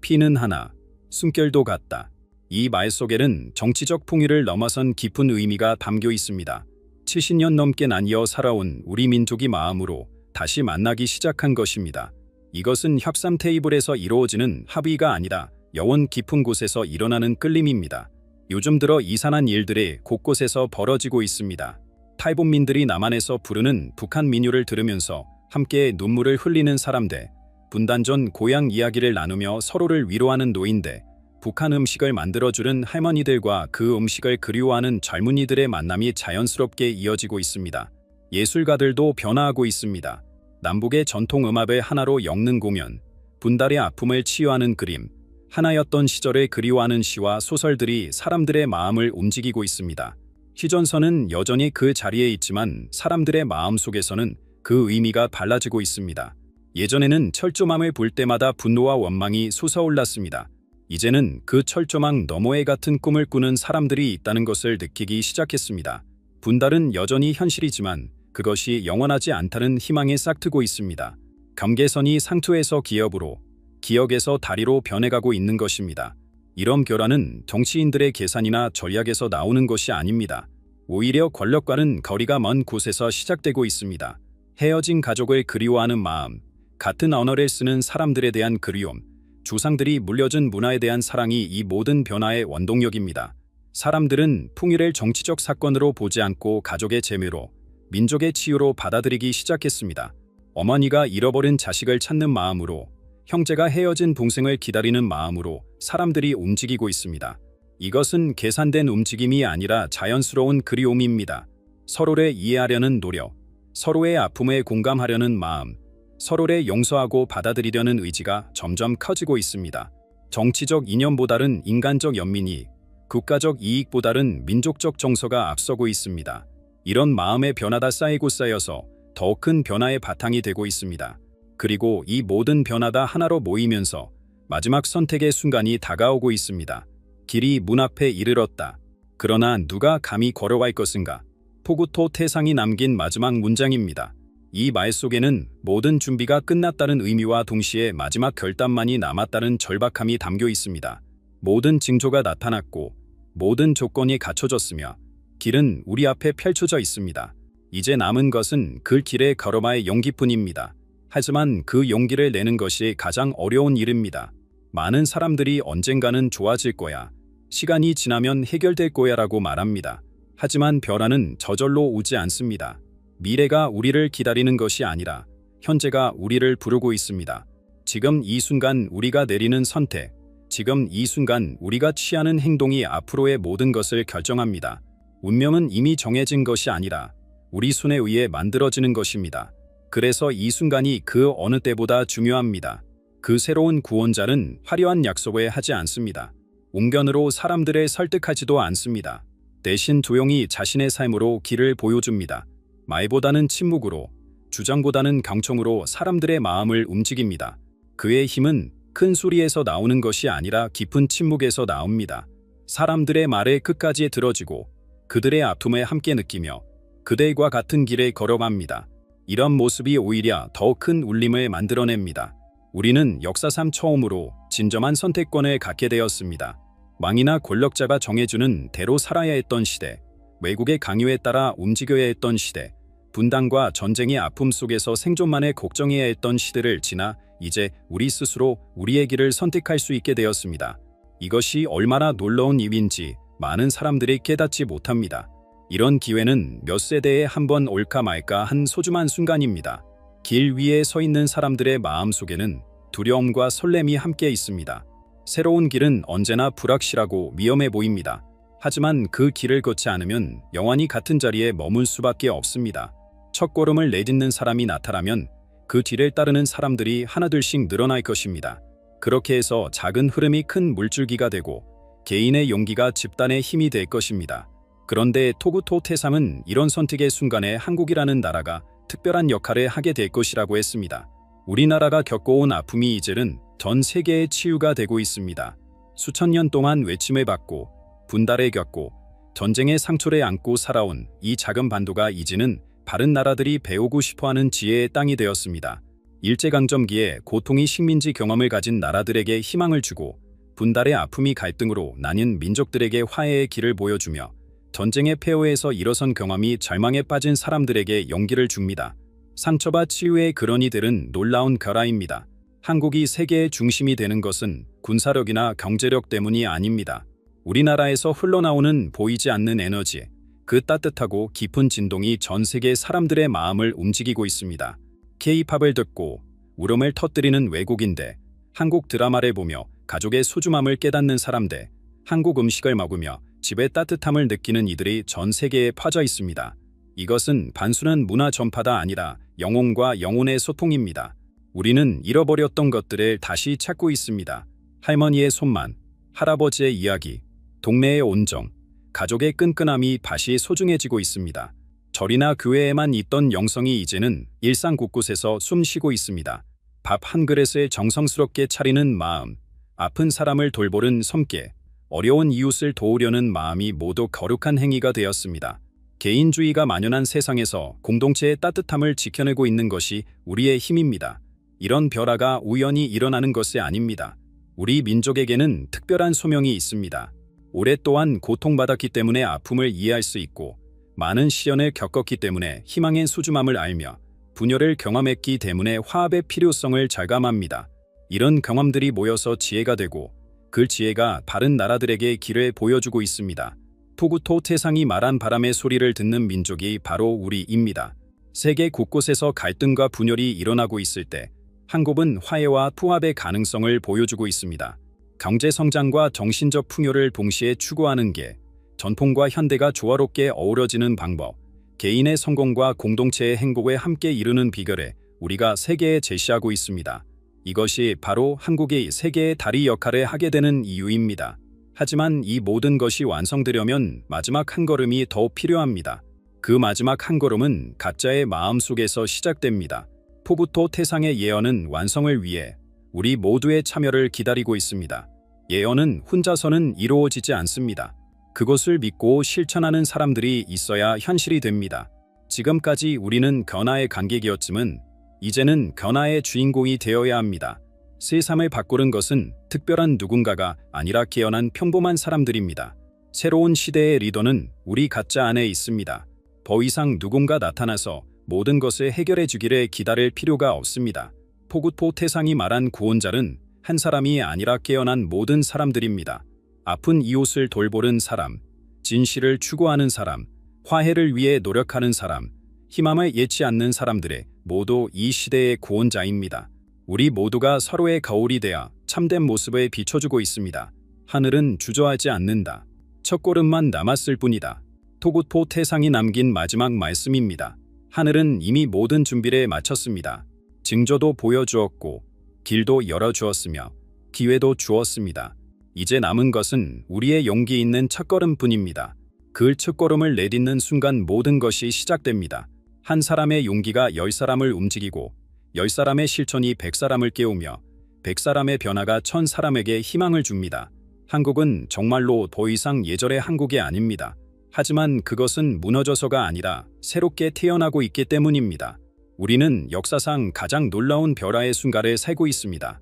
피는 하나, 숨결도 같다. 이 말 속에는 정치적 풍요를 넘어선 깊은 의미가 담겨 있습니다. 70년 넘게 나뉘어 살아온 우리 민족이 마음으로 다시 만나기 시작한 것입니다. 이것은 협상 테이블에서 이루어지는 합의가 아니라 영혼 깊은 곳에서 일어나는 끌림입니다. 요즘 들어 이상한 일들이 곳곳에서 벌어지고 있습니다. 탈북민들이 남한에서 부르는 북한 민요를 들으면서 함께 눈물을 흘리는 사람들, 분단 전 고향 이야기를 나누며 서로를 위로하는 노인들, 북한 음식을 만들어주는 할머니들과 그 음식을 그리워하는 젊은이들의 만남이 자연스럽게 이어지고 있습니다. 예술가들도 변화하고 있습니다. 남북의 전통 음악을 하나로 엮는 공연, 분달의 아픔을 치유하는 그림, 하나였던 시절을 그리워하는 시와 소설들이 사람들의 마음을 움직이고 있습니다. 휴전선은 여전히 그 자리에 있지만 사람들의 마음 속에서는 그 의미가 달라지고 있습니다. 예전에는 철조망을 볼 때마다 분노와 원망이 솟아올랐습니다. 이제는 그 철조망 너머에 같은 꿈을 꾸는 사람들이 있다는 것을 느끼기 시작했습니다. 분달은 여전히 현실이지만 그것이 영원하지 않다는 희망에 싹트고 있습니다. 경계선이 상투에서 기업으로, 기억에서 다리로 변해가고 있는 것입니다. 이런 결함은 정치인들의 계산이나 전략에서 나오는 것이 아닙니다. 오히려 권력과는 거리가 먼 곳에서 시작되고 있습니다. 헤어진 가족을 그리워하는 마음, 같은 언어를 쓰는 사람들에 대한 그리움, 조상들이 물려준 문화에 대한 사랑이 이 모든 변화의 원동력입니다. 사람들은 풍일을 정치적 사건으로 보지 않고 가족의 재미로, 민족의 치유로 받아들이기 시작했습니다. 어머니가 잃어버린 자식을 찾는 마음으로, 형제가 헤어진 동생을 기다리는 마음으로 사람들이 움직이고 있습니다. 이것은 계산된 움직임이 아니라 자연스러운 그리움입니다. 서로를 이해하려는 노력, 서로의 아픔에 공감하려는 마음, 서로를 용서하고 받아들이려는 의지가 점점 커지고 있습니다. 정치적 이념보다는 인간적 연민이, 국가적 이익보다는 민족적 정서가 앞서고 있습니다. 이런 마음의 변화가 쌓이고 쌓여서 더 큰 변화의 바탕이 되고 있습니다. 그리고 이 모든 변화가 하나로 모이면서 마지막 선택의 순간이 다가오고 있습니다. 길이 문 앞에 이르렀다. 그러나 누가 감히 걸어갈 것인가? 포구토 태상이 남긴 마지막 문장입니다. 이 말 속에는 모든 준비가 끝났다는 의미와 동시에 마지막 결단만이 남았다는 절박함이 담겨 있습니다. 모든 징조가 나타났고 모든 조건이 갖춰졌으며 길은 우리 앞에 펼쳐져 있습니다. 이제 남은 것은 그 길에 걸어갈 용기뿐입니다. 하지만 그 용기를 내는 것이 가장 어려운 일입니다. 많은 사람들이 언젠가는 좋아질 거야, 시간이 지나면 해결될 거야 라고 말합니다. 하지만 변화는 저절로 오지 않습니다. 미래가 우리를 기다리는 것이 아니라 현재가 우리를 부르고 있습니다. 지금 이 순간 우리가 내리는 선택, 지금 이 순간 우리가 취하는 행동이 앞으로의 모든 것을 결정합니다. 운명은 이미 정해진 것이 아니라 우리 손에 의해 만들어지는 것입니다. 그래서 이 순간이 그 어느 때보다 중요합니다. 그 새로운 구원자는 화려한 약속을 하지 않습니다. 웅변으로 사람들을 설득하지도 않습니다. 대신 조용히 자신의 삶으로 길을 보여줍니다. 말보다는 침묵으로, 주장보다는 경청으로 사람들의 마음을 움직입니다. 그의 힘은 큰 소리에서 나오는 것이 아니라 깊은 침묵에서 나옵니다. 사람들의 말에 끝까지 들어주고 그들의 아픔을 함께 느끼며 그들과 같은 길에 걸어갑니다. 이런 모습이 오히려 더 큰 울림을 만들어냅니다. 우리는 역사상 처음으로 진정한 선택권을 갖게 되었습니다. 왕이나 권력자가 정해주는 대로 살아야 했던 시대, 외국의 강요에 따라 움직여야 했던 시대, 분단과 전쟁의 아픔 속에서 생존만을 걱정해야 했던 시대를 지나 이제 우리 스스로 우리의 길을 선택할 수 있게 되었습니다. 이것이 얼마나 놀라운 일인지 많은 사람들이 깨닫지 못합니다. 이런 기회는 몇 세대에 한 번 올까 말까 한 소중한 순간입니다. 길 위에 서 있는 사람들의 마음 속에는 두려움과 설렘이 함께 있습니다. 새로운 길은 언제나 불확실하고 위험해 보입니다. 하지만 그 길을 걷지 않으면 영원히 같은 자리에 머물 수밖에 없습니다. 첫걸음을 내딛는 사람이 나타나면 그 뒤를 따르는 사람들이 하나둘씩 늘어날 것입니다. 그렇게 해서 작은 흐름이 큰 물줄기가 되고 개인의 용기가 집단의 힘이 될 것입니다. 그런데 토구토 태삼은 이런 선택의 순간에 한국이라는 나라가 특별한 역할을 하게 될 것이라고 했습니다. 우리나라가 겪어온 아픔이 이제는 전 세계의 치유가 되고 있습니다. 수천 년 동안 외침을 받고 분달을 겪고 전쟁의 상처를 안고 살아온 이 작은 반도가 이제는 바른 나라들이 배우고 싶어하는 지혜의 땅이 되었습니다. 일제강점기에 고통이 식민지 경험을 가진 나라들에게 희망을 주고 분달의 아픔이 갈등으로 나뉜 민족들에게 화해의 길을 보여주며 전쟁의 폐허에서 일어선 경험이 절망에 빠진 사람들에게 용기를 줍니다. 상처와 치유의 그런 이들은 놀라운 결합입니다. 한국이 세계의 중심이 되는 것은 군사력이나 경제력 때문이 아닙니다. 우리나라에서 흘러나오는 보이지 않는 에너지, 그 따뜻하고 깊은 진동이 전 세계 사람들의 마음을 움직이고 있습니다. K-팝을 듣고 울음을 터뜨리는 외국인들, 한국 드라마를 보며 가족의 소중함을 깨닫는 사람들, 한국 음식을 먹으며 집의 따뜻함을 느끼는 이들이 전 세계에 퍼져 있습니다. 이것은 단순한 문화 전파가 아니라 영혼과 영혼의 소통입니다. 우리는 잃어버렸던 것들을 다시 찾고 있습니다. 할머니의 손만, 할아버지의 이야기, 동네의 온정, 가족의 끈끈함이 다시 소중해지고 있습니다. 절이나 교회에만 있던 영성이 이제는 일상 곳곳에서 숨쉬고 있습니다. 밥 한 그릇을 정성스럽게 차리는 마음, 아픈 사람을 돌보는 손길, 어려운 이웃을 도우려는 마음이 모두 거룩한 행위가 되었습니다. 개인주의가 만연한 세상에서 공동체의 따뜻함을 지켜내고 있는 것이 우리의 힘입니다. 이런 변화가 우연히 일어나는 것이 아닙니다. 우리 민족에게는 특별한 소명이 있습니다. 오랫동안 고통받았기 때문에 아픔을 이해할 수 있고, 많은 시련을 겪었기 때문에 희망의 소중함을 알며, 분열을 경험했기 때문에 화합의 필요성을 절감합니다. 이런 경험들이 모여서 지혜가 되고, 그 지혜가 다른 나라들에게 길을 보여주고 있습니다. 토구토 태상이 말한 바람의 소리를 듣는 민족이 바로 우리입니다. 세계 곳곳에서 갈등과 분열이 일어나고 있을 때 한국은 화해와 통합의 가능성을 보여주고 있습니다. 경제 성장과 정신적 풍요를 동시에 추구하는 게 전통과 현대가 조화롭게 어우러지는 방법, 개인의 성공과 공동체의 행복에 함께 이루는 비결에 우리가 세계에 제시하고 있습니다. 이것이 바로 한국이 세계의 다리 역할을 하게 되는 이유입니다. 하지만 이 모든 것이 완성되려면 마지막 한 걸음이 더 필요합니다. 그 마지막 한 걸음은 각자의 마음속에서 시작됩니다. 토구토 태상의 예언은 완성을 위해 우리 모두의 참여를 기다리고 있습니다. 예언은 혼자서는 이루어지지 않습니다. 그것을 믿고 실천하는 사람들이 있어야 현실이 됩니다. 지금까지 우리는 변화의 관객이었지만 이제는 변화의 주인공이 되어야 합니다. 세상을 바꾸는 것은 특별한 누군가가 아니라 깨어난 평범한 사람들입니다. 새로운 시대의 리더는 우리 각자 안에 있습니다. 더 이상 누군가 나타나서 모든 것을 해결해 주기를 기다릴 필요가 없습니다. 토구토 태상이 말한 구원자는 한 사람이 아니라 깨어난 모든 사람들입니다. 아픈 이웃을 돌보는 사람, 진실을 추구하는 사람, 화해를 위해 노력하는 사람, 희망을 잃지 않는 사람들의 모두 이 시대의 구원자입니다. 우리 모두가 서로의 거울이 되어 참된 모습을 비춰주고 있습니다. 하늘은 주저하지 않는다. 첫걸음만 남았을 뿐이다. 토구토 태상이 남긴 마지막 말씀입니다. 하늘은 이미 모든 준비를 마쳤습니다. 징조도 보여주었고, 길도 열어주었으며, 기회도 주었습니다. 이제 남은 것은 우리의 용기 있는 첫걸음뿐입니다. 그 첫걸음을 내딛는 순간 모든 것이 시작됩니다. 한 사람의 용기가 10사람을 움직이고 10사람의 실천이 100사람을 깨우며 100사람의 변화가 1000사람에게 희망을 줍니다. 한국은 정말로 더 이상 예전의 한국이 아닙니다. 하지만 그것은 무너져서가 아니라 새롭게 태어나고 있기 때문입니다. 우리는 역사상 가장 놀라운 변화의 순간을 살고 있습니다.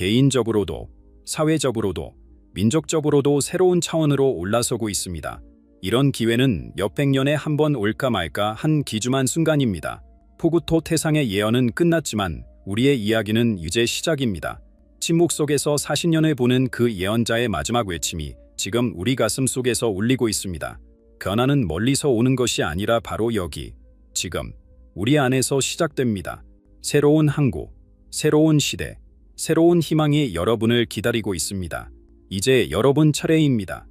개인적으로도, 사회적으로도, 민족적으로도 새로운 차원으로 올라서고 있습니다. 이런 기회는 몇백 년에 한 번 올까 말까 한 기중한 순간입니다. 토구토 태상의 예언은 끝났지만 우리의 이야기는 이제 시작입니다. 침묵 속에서 40년을 보는 그 예언자의 마지막 외침이 지금 우리 가슴 속에서 울리고 있습니다. 변화는 멀리서 오는 것이 아니라 바로 여기, 지금, 우리 안에서 시작됩니다. 새로운 한국, 새로운 시대, 새로운 희망이 여러분을 기다리고 있습니다. 이제 여러분 차례입니다.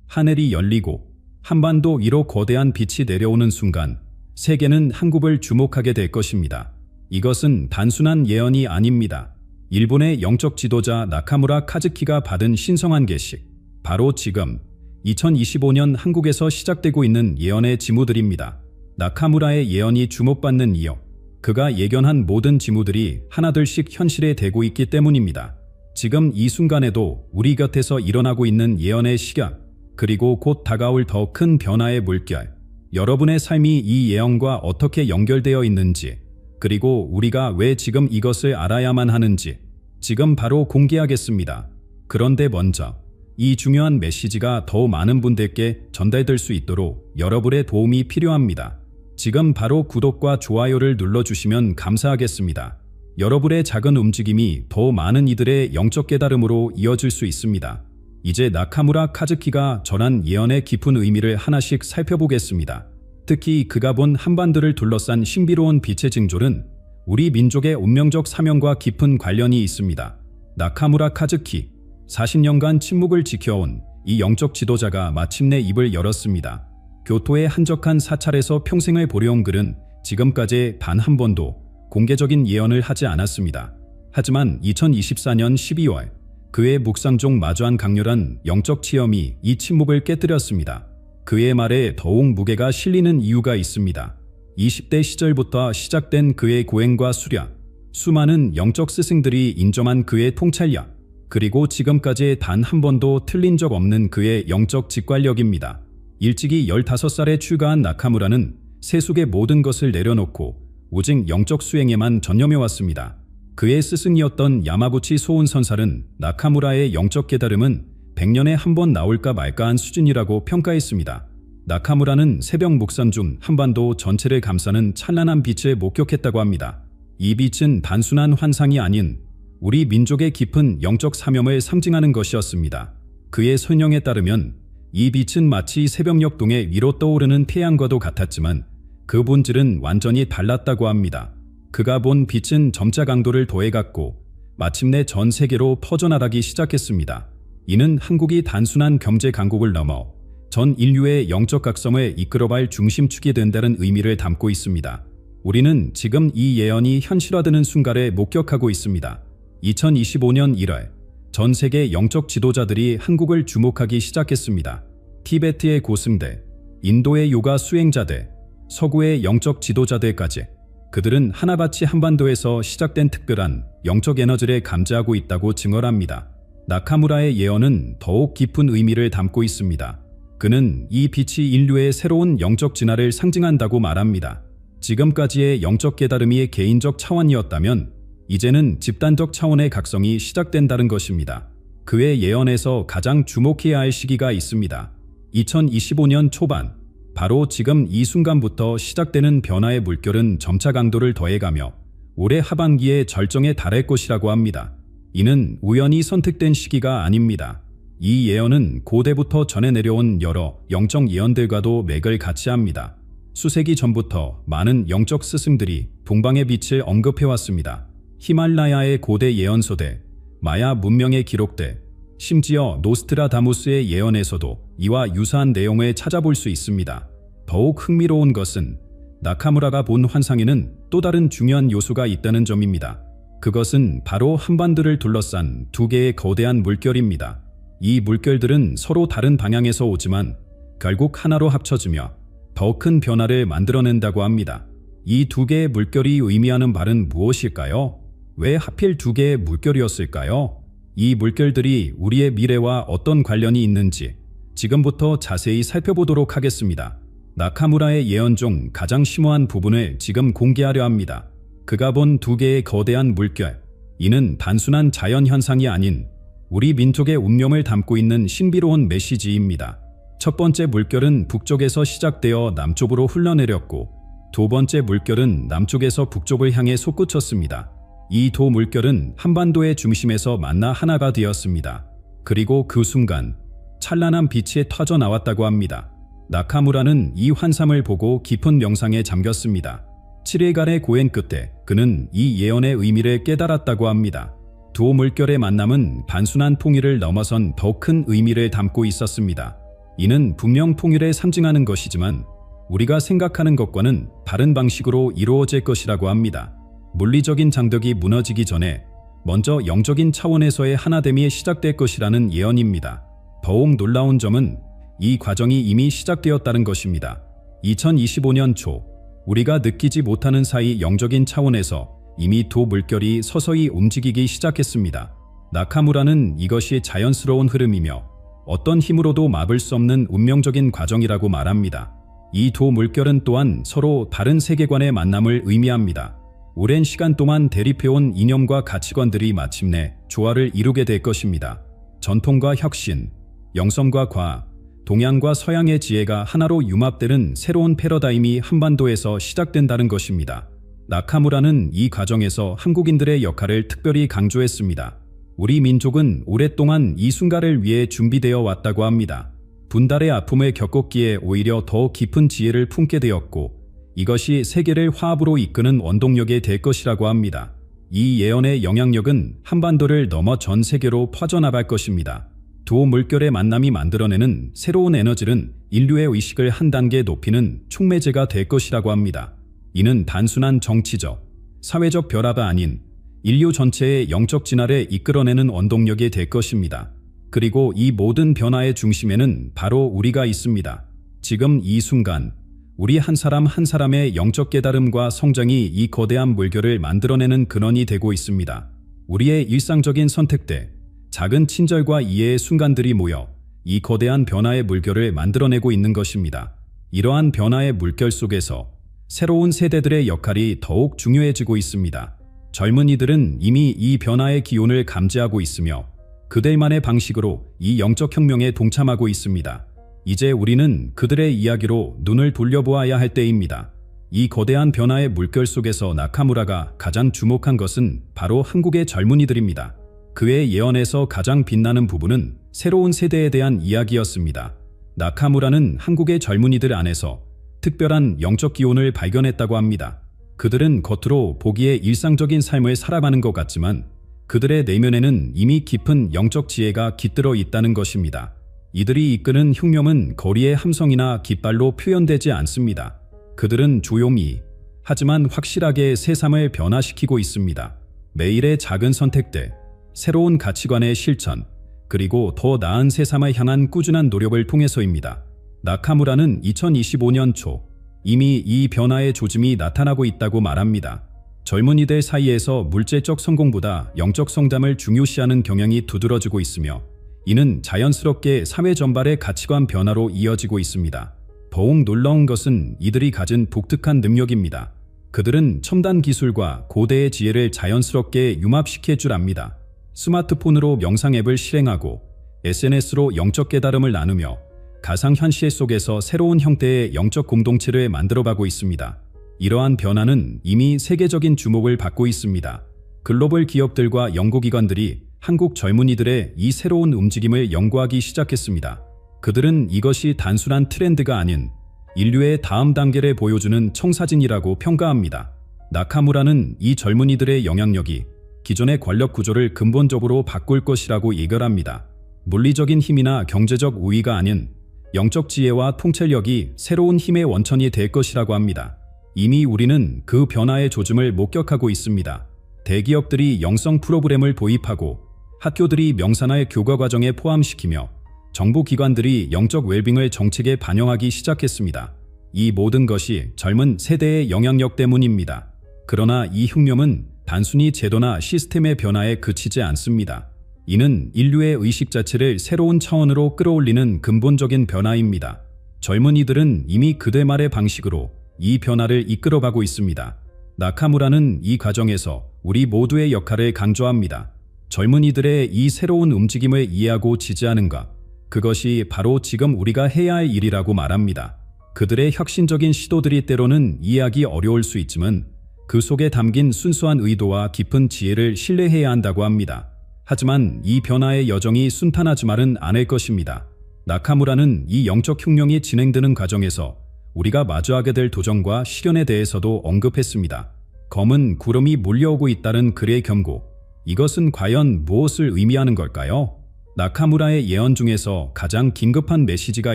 하늘이 열리고 한반도 위로 거대한 빛이 내려오는 순간 세계는 한국을 주목하게 될 것입니다. 이것은 단순한 예언이 아닙니다. 일본의 영적 지도자 나카무라 카즈키가 받은 신성한 계시, 바로 지금 2025년 한국에서 시작되고 있는 예언의 징후들입니다. 나카무라의 예언이 주목받는 이유, 그가 예견한 모든 징후들이 하나둘씩 현실에 되고 있기 때문입니다. 지금 이 순간에도 우리 곁에서 일어나고 있는 예언의 시각, 그리고 곧 다가올 더 큰 변화의 물결, 여러분의 삶이 이 예언과 어떻게 연결되어 있는지, 그리고 우리가 왜 지금 이것을 알아야만 하는지 지금 바로 공개하겠습니다. 그런데 먼저 이 중요한 메시지가 더 많은 분들께 전달될 수 있도록 여러분의 도움이 필요합니다. 지금 바로 구독과 좋아요를 눌러주시면 감사하겠습니다. 여러분의 작은 움직임이 더 많은 이들의 영적 깨달음으로 이어질 수 있습니다. 이제 나카무라 카즈키가 전한 예언의 깊은 의미를 하나씩 살펴보겠습니다. 특히 그가 본 한반도를 둘러싼 신비로운 빛의 징조는 우리 민족의 운명적 사명과 깊은 관련이 있습니다. 나카무라 카즈키, 40년간 침묵을 지켜온 이 영적 지도자가 마침내 입을 열었습니다. 교토의 한적한 사찰에서 평생을 보려온 그는 지금까지 단 한 번도 공개적인 예언을 하지 않았습니다. 하지만 2024년 12월 그의 묵상 중 마주한 강렬한 영적 체험이 이 침묵을 깨뜨렸습니다. 그의 말에 더욱 무게가 실리는 이유가 있습니다. 20대 시절부터 시작된 그의 고행과 수련, 수많은 영적 스승들이 인정한 그의 통찰력, 그리고 지금까지 단 한 번도 틀린 적 없는 그의 영적 직관력입니다. 일찍이 15살에 출가한 나카무라는 세속의 모든 것을 내려놓고 오직 영적 수행에만 전념해왔습니다. 그의 스승이었던 야마구치 소운선살은 나카무라의 영적 깨달음은 100년에 한 번 나올까 말까한 수준이라고 평가했습니다. 나카무라는 새벽 묵상 중 한반도 전체를 감싸는 찬란한 빛을 목격했다고 합니다. 이 빛은 단순한 환상이 아닌 우리 민족의 깊은 영적 사명을 상징하는 것이었습니다. 그의 설명에 따르면 이 빛은 마치 새벽녘 동해 위로 떠오르는 태양과도 같았지만 그 본질은 완전히 달랐다고 합니다. 그가 본 빛은 점차 강도를 더해갔고 마침내 전 세계로 퍼져나가기 시작했습니다. 이는 한국이 단순한 경제 강국을 넘어 전 인류의 영적 각성을 이끌어갈 중심축이 된다는 의미를 담고 있습니다. 우리는 지금 이 예언이 현실화되는 순간을 목격하고 있습니다. 2025년 1월 전 세계 영적 지도자들이 한국을 주목하기 시작했습니다. 티베트의 고승들, 인도의 요가 수행자들, 서구의 영적 지도자들까지 그들은 하나같이 한반도에서 시작된 특별한 영적 에너지를 감지하고 있다고 증언합니다. 나카무라의 예언은 더욱 깊은 의미를 담고 있습니다. 그는 이 빛이 인류의 새로운 영적 진화를 상징한다고 말합니다. 지금까지의 영적 깨달음이 개인적 차원이었다면 이제는 집단적 차원의 각성이 시작된다는 것입니다. 그의 예언에서 가장 주목해야 할 시기가 있습니다. 2025년 초반, 바로 지금 이 순간부터 시작되는 변화의 물결은 점차 강도를 더해가며 올해 하반기에 절정에 달할 것이라고 합니다. 이는 우연히 선택된 시기가 아닙니다. 이 예언은 고대부터 전해 내려온 여러 영적 예언들과도 맥을 같이 합니다. 수세기 전부터 많은 영적 스승들이 동방의 빛을 언급해왔습니다. 히말라야의 고대 예언서들, 마야 문명의 기록들, 심지어 노스트라다무스의 예언에서도 이와 유사한 내용을 찾아볼 수 있습니다. 더욱 흥미로운 것은 나카무라가 본 환상에는 또 다른 중요한 요소가 있다는 점입니다. 그것은 바로 한반도를 둘러싼 두 개의 거대한 물결입니다. 이 물결들은 서로 다른 방향에서 오지만 결국 하나로 합쳐지며 더 큰 변화를 만들어낸다고 합니다. 이 두 개의 물결이 의미하는 말은 무엇일까요? 왜 하필 두 개의 물결이었을까요? 이 물결들이 우리의 미래와 어떤 관련이 있는지 지금부터 자세히 살펴보도록 하겠습니다. 나카무라의 예언 중 가장 심오한 부분을 지금 공개하려 합니다. 그가 본 두 개의 거대한 물결, 이는 단순한 자연현상이 아닌 우리 민족의 운명을 담고 있는 신비로운 메시지입니다. 첫 번째 물결은 북쪽에서 시작되어 남쪽으로 흘러내렸고 두 번째 물결은 남쪽에서 북쪽을 향해 솟구쳤습니다. 이 두 물결은 한반도의 중심에서 만나 하나가 되었습니다. 그리고 그 순간 찬란한 빛이 터져 나왔다고 합니다. 나카무라는 이 환상을 보고 깊은 명상에 잠겼습니다. 7일간의 고행 끝에 그는 이 예언의 의미를 깨달았다고 합니다. 두 물결의 만남은 단순한 통일을 넘어선 더 큰 의미를 담고 있었습니다. 이는 분명 통일을 상징하는 것이지만 우리가 생각하는 것과는 다른 방식으로 이루어질 것이라고 합니다. 물리적인 장벽이 무너지기 전에 먼저 영적인 차원에서의 하나됨이 시작될 것이라는 예언입니다. 더욱 놀라운 점은 이 과정이 이미 시작되었다는 것입니다. 2025년 초 우리가 느끼지 못하는 사이 영적인 차원에서 이미 두 물결이 서서히 움직이기 시작했습니다. 나카무라는 이것이 자연스러운 흐름이며 어떤 힘으로도 막을 수 없는 운명적인 과정이라고 말합니다. 이 두 물결은 또한 서로 다른 세계관의 만남을 의미합니다. 오랜 시간 동안 대립해온 이념과 가치관들이 마침내 조화를 이루게 될 것입니다. 전통과 혁신, 영성과 과학, 동양과 서양의 지혜가 하나로 융합되는 새로운 패러다임이 한반도에서 시작된다는 것입니다. 나카무라는 이 과정에서 한국인들의 역할을 특별히 강조했습니다. 우리 민족은 오랫동안 이 순간을 위해 준비되어 왔다고 합니다. 분달의 아픔을 겪었기에 오히려 더 깊은 지혜를 품게 되었고 이것이 세계를 화합으로 이끄는 원동력이 될 것이라고 합니다. 이 예언의 영향력은 한반도를 넘어 전 세계로 퍼져나갈 것입니다. 두 물결의 만남이 만들어내는 새로운 에너지는 인류의 의식을 한 단계 높이는 촉매제가 될 것이라고 합니다. 이는 단순한 정치적, 사회적 변화가 아닌 인류 전체의 영적 진화를 이끌어내는 원동력이 될 것입니다. 그리고 이 모든 변화의 중심에는 바로 우리가 있습니다. 지금 이 순간 우리 한 사람 한 사람의 영적 깨달음과 성장이 이 거대한 물결을 만들어내는 근원이 되고 있습니다. 우리의 일상적인 선택들, 작은 친절과 이해의 순간들이 모여 이 거대한 변화의 물결을 만들어내고 있는 것입니다. 이러한 변화의 물결 속에서 새로운 세대들의 역할이 더욱 중요해지고 있습니다. 젊은이들은 이미 이 변화의 기온을 감지하고 있으며 그들만의 방식으로 이 영적 혁명에 동참하고 있습니다. 이제 우리는 그들의 이야기로 눈을 돌려보아야 할 때입니다. 이 거대한 변화의 물결 속에서 나카무라가 가장 주목한 것은 바로 한국의 젊은이들입니다. 그의 예언에서 가장 빛나는 부분은 새로운 세대에 대한 이야기였습니다. 나카무라는 한국의 젊은이들 안에서 특별한 영적 기운을 발견했다고 합니다. 그들은 겉으로 보기에 일상적인 삶을 살아가는 것 같지만 그들의 내면에는 이미 깊은 영적 지혜가 깃들어 있다는 것입니다. 이들이 이끄는 흉념은 거리의 함성이나 깃발로 표현되지 않습니다. 그들은 조용히 하지만 확실하게 세상을 변화시키고 있습니다. 매일의 작은 선택들, 새로운 가치관의 실천, 그리고 더 나은 세상을 향한 꾸준한 노력을 통해서입니다. 나카무라는 2025년 초 이미 이 변화의 조짐이 나타나고 있다고 말합니다. 젊은이들 사이에서 물질적 성공보다 영적 성장을 중요시하는 경향이 두드러지고 있으며 이는 자연스럽게 사회 전반의 가치관 변화로 이어지고 있습니다. 더욱 놀라운 것은 이들이 가진 독특한 능력입니다. 그들은 첨단 기술과 고대의 지혜를 자연스럽게 융합시킬 줄 압니다. 스마트폰으로 명상 앱을 실행하고 SNS로 영적 깨달음을 나누며 가상현실 속에서 새로운 형태의 영적 공동체를 만들어가고 있습니다. 이러한 변화는 이미 세계적인 주목을 받고 있습니다. 글로벌 기업들과 연구기관들이 한국 젊은이들의 이 새로운 움직임을 연구하기 시작했습니다. 그들은 이것이 단순한 트렌드가 아닌 인류의 다음 단계를 보여주는 청사진이라고 평가합니다. 나카무라는 이 젊은이들의 영향력이 기존의 권력 구조를 근본적으로 바꿀 것이라고 예견합니다. 물리적인 힘이나 경제적 우위가 아닌 영적 지혜와 통찰력이 새로운 힘의 원천이 될 것이라고 합니다. 이미 우리는 그 변화의 조짐을 목격하고 있습니다. 대기업들이 영성 프로그램을 도입하고 학교들이 명상을 교과 과정에 포함시키며 정부기관들이 영적 웰빙을 정책에 반영하기 시작했습니다. 이 모든 것이 젊은 세대의 영향력 때문입니다. 그러나 이 흉념은 단순히 제도나 시스템의 변화에 그치지 않습니다. 이는 인류의 의식 자체를 새로운 차원으로 끌어올리는 근본적인 변화입니다. 젊은이들은 이미 그들만의 방식으로 이 변화를 이끌어가고 있습니다. 나카무라는 이 과정에서 우리 모두의 역할을 강조합니다. 젊은이들의 이 새로운 움직임을 이해하고 지지하는 것, 그것이 바로 지금 우리가 해야 할 일이라고 말합니다. 그들의 혁신적인 시도들이 때로는 이해하기 어려울 수 있지만 그 속에 담긴 순수한 의도와 깊은 지혜를 신뢰해야 한다고 합니다. 하지만 이 변화의 여정이 순탄하지만은 않을 것입니다. 나카무라는 이 영적 흉령이 진행되는 과정에서 우리가 마주하게 될 도전과 시련에 대해서도 언급했습니다. 검은 구름이 몰려오고 있다는 그의 경고. 이것은 과연 무엇을 의미하는 걸까요? 나카무라의 예언 중에서 가장 긴급한 메시지가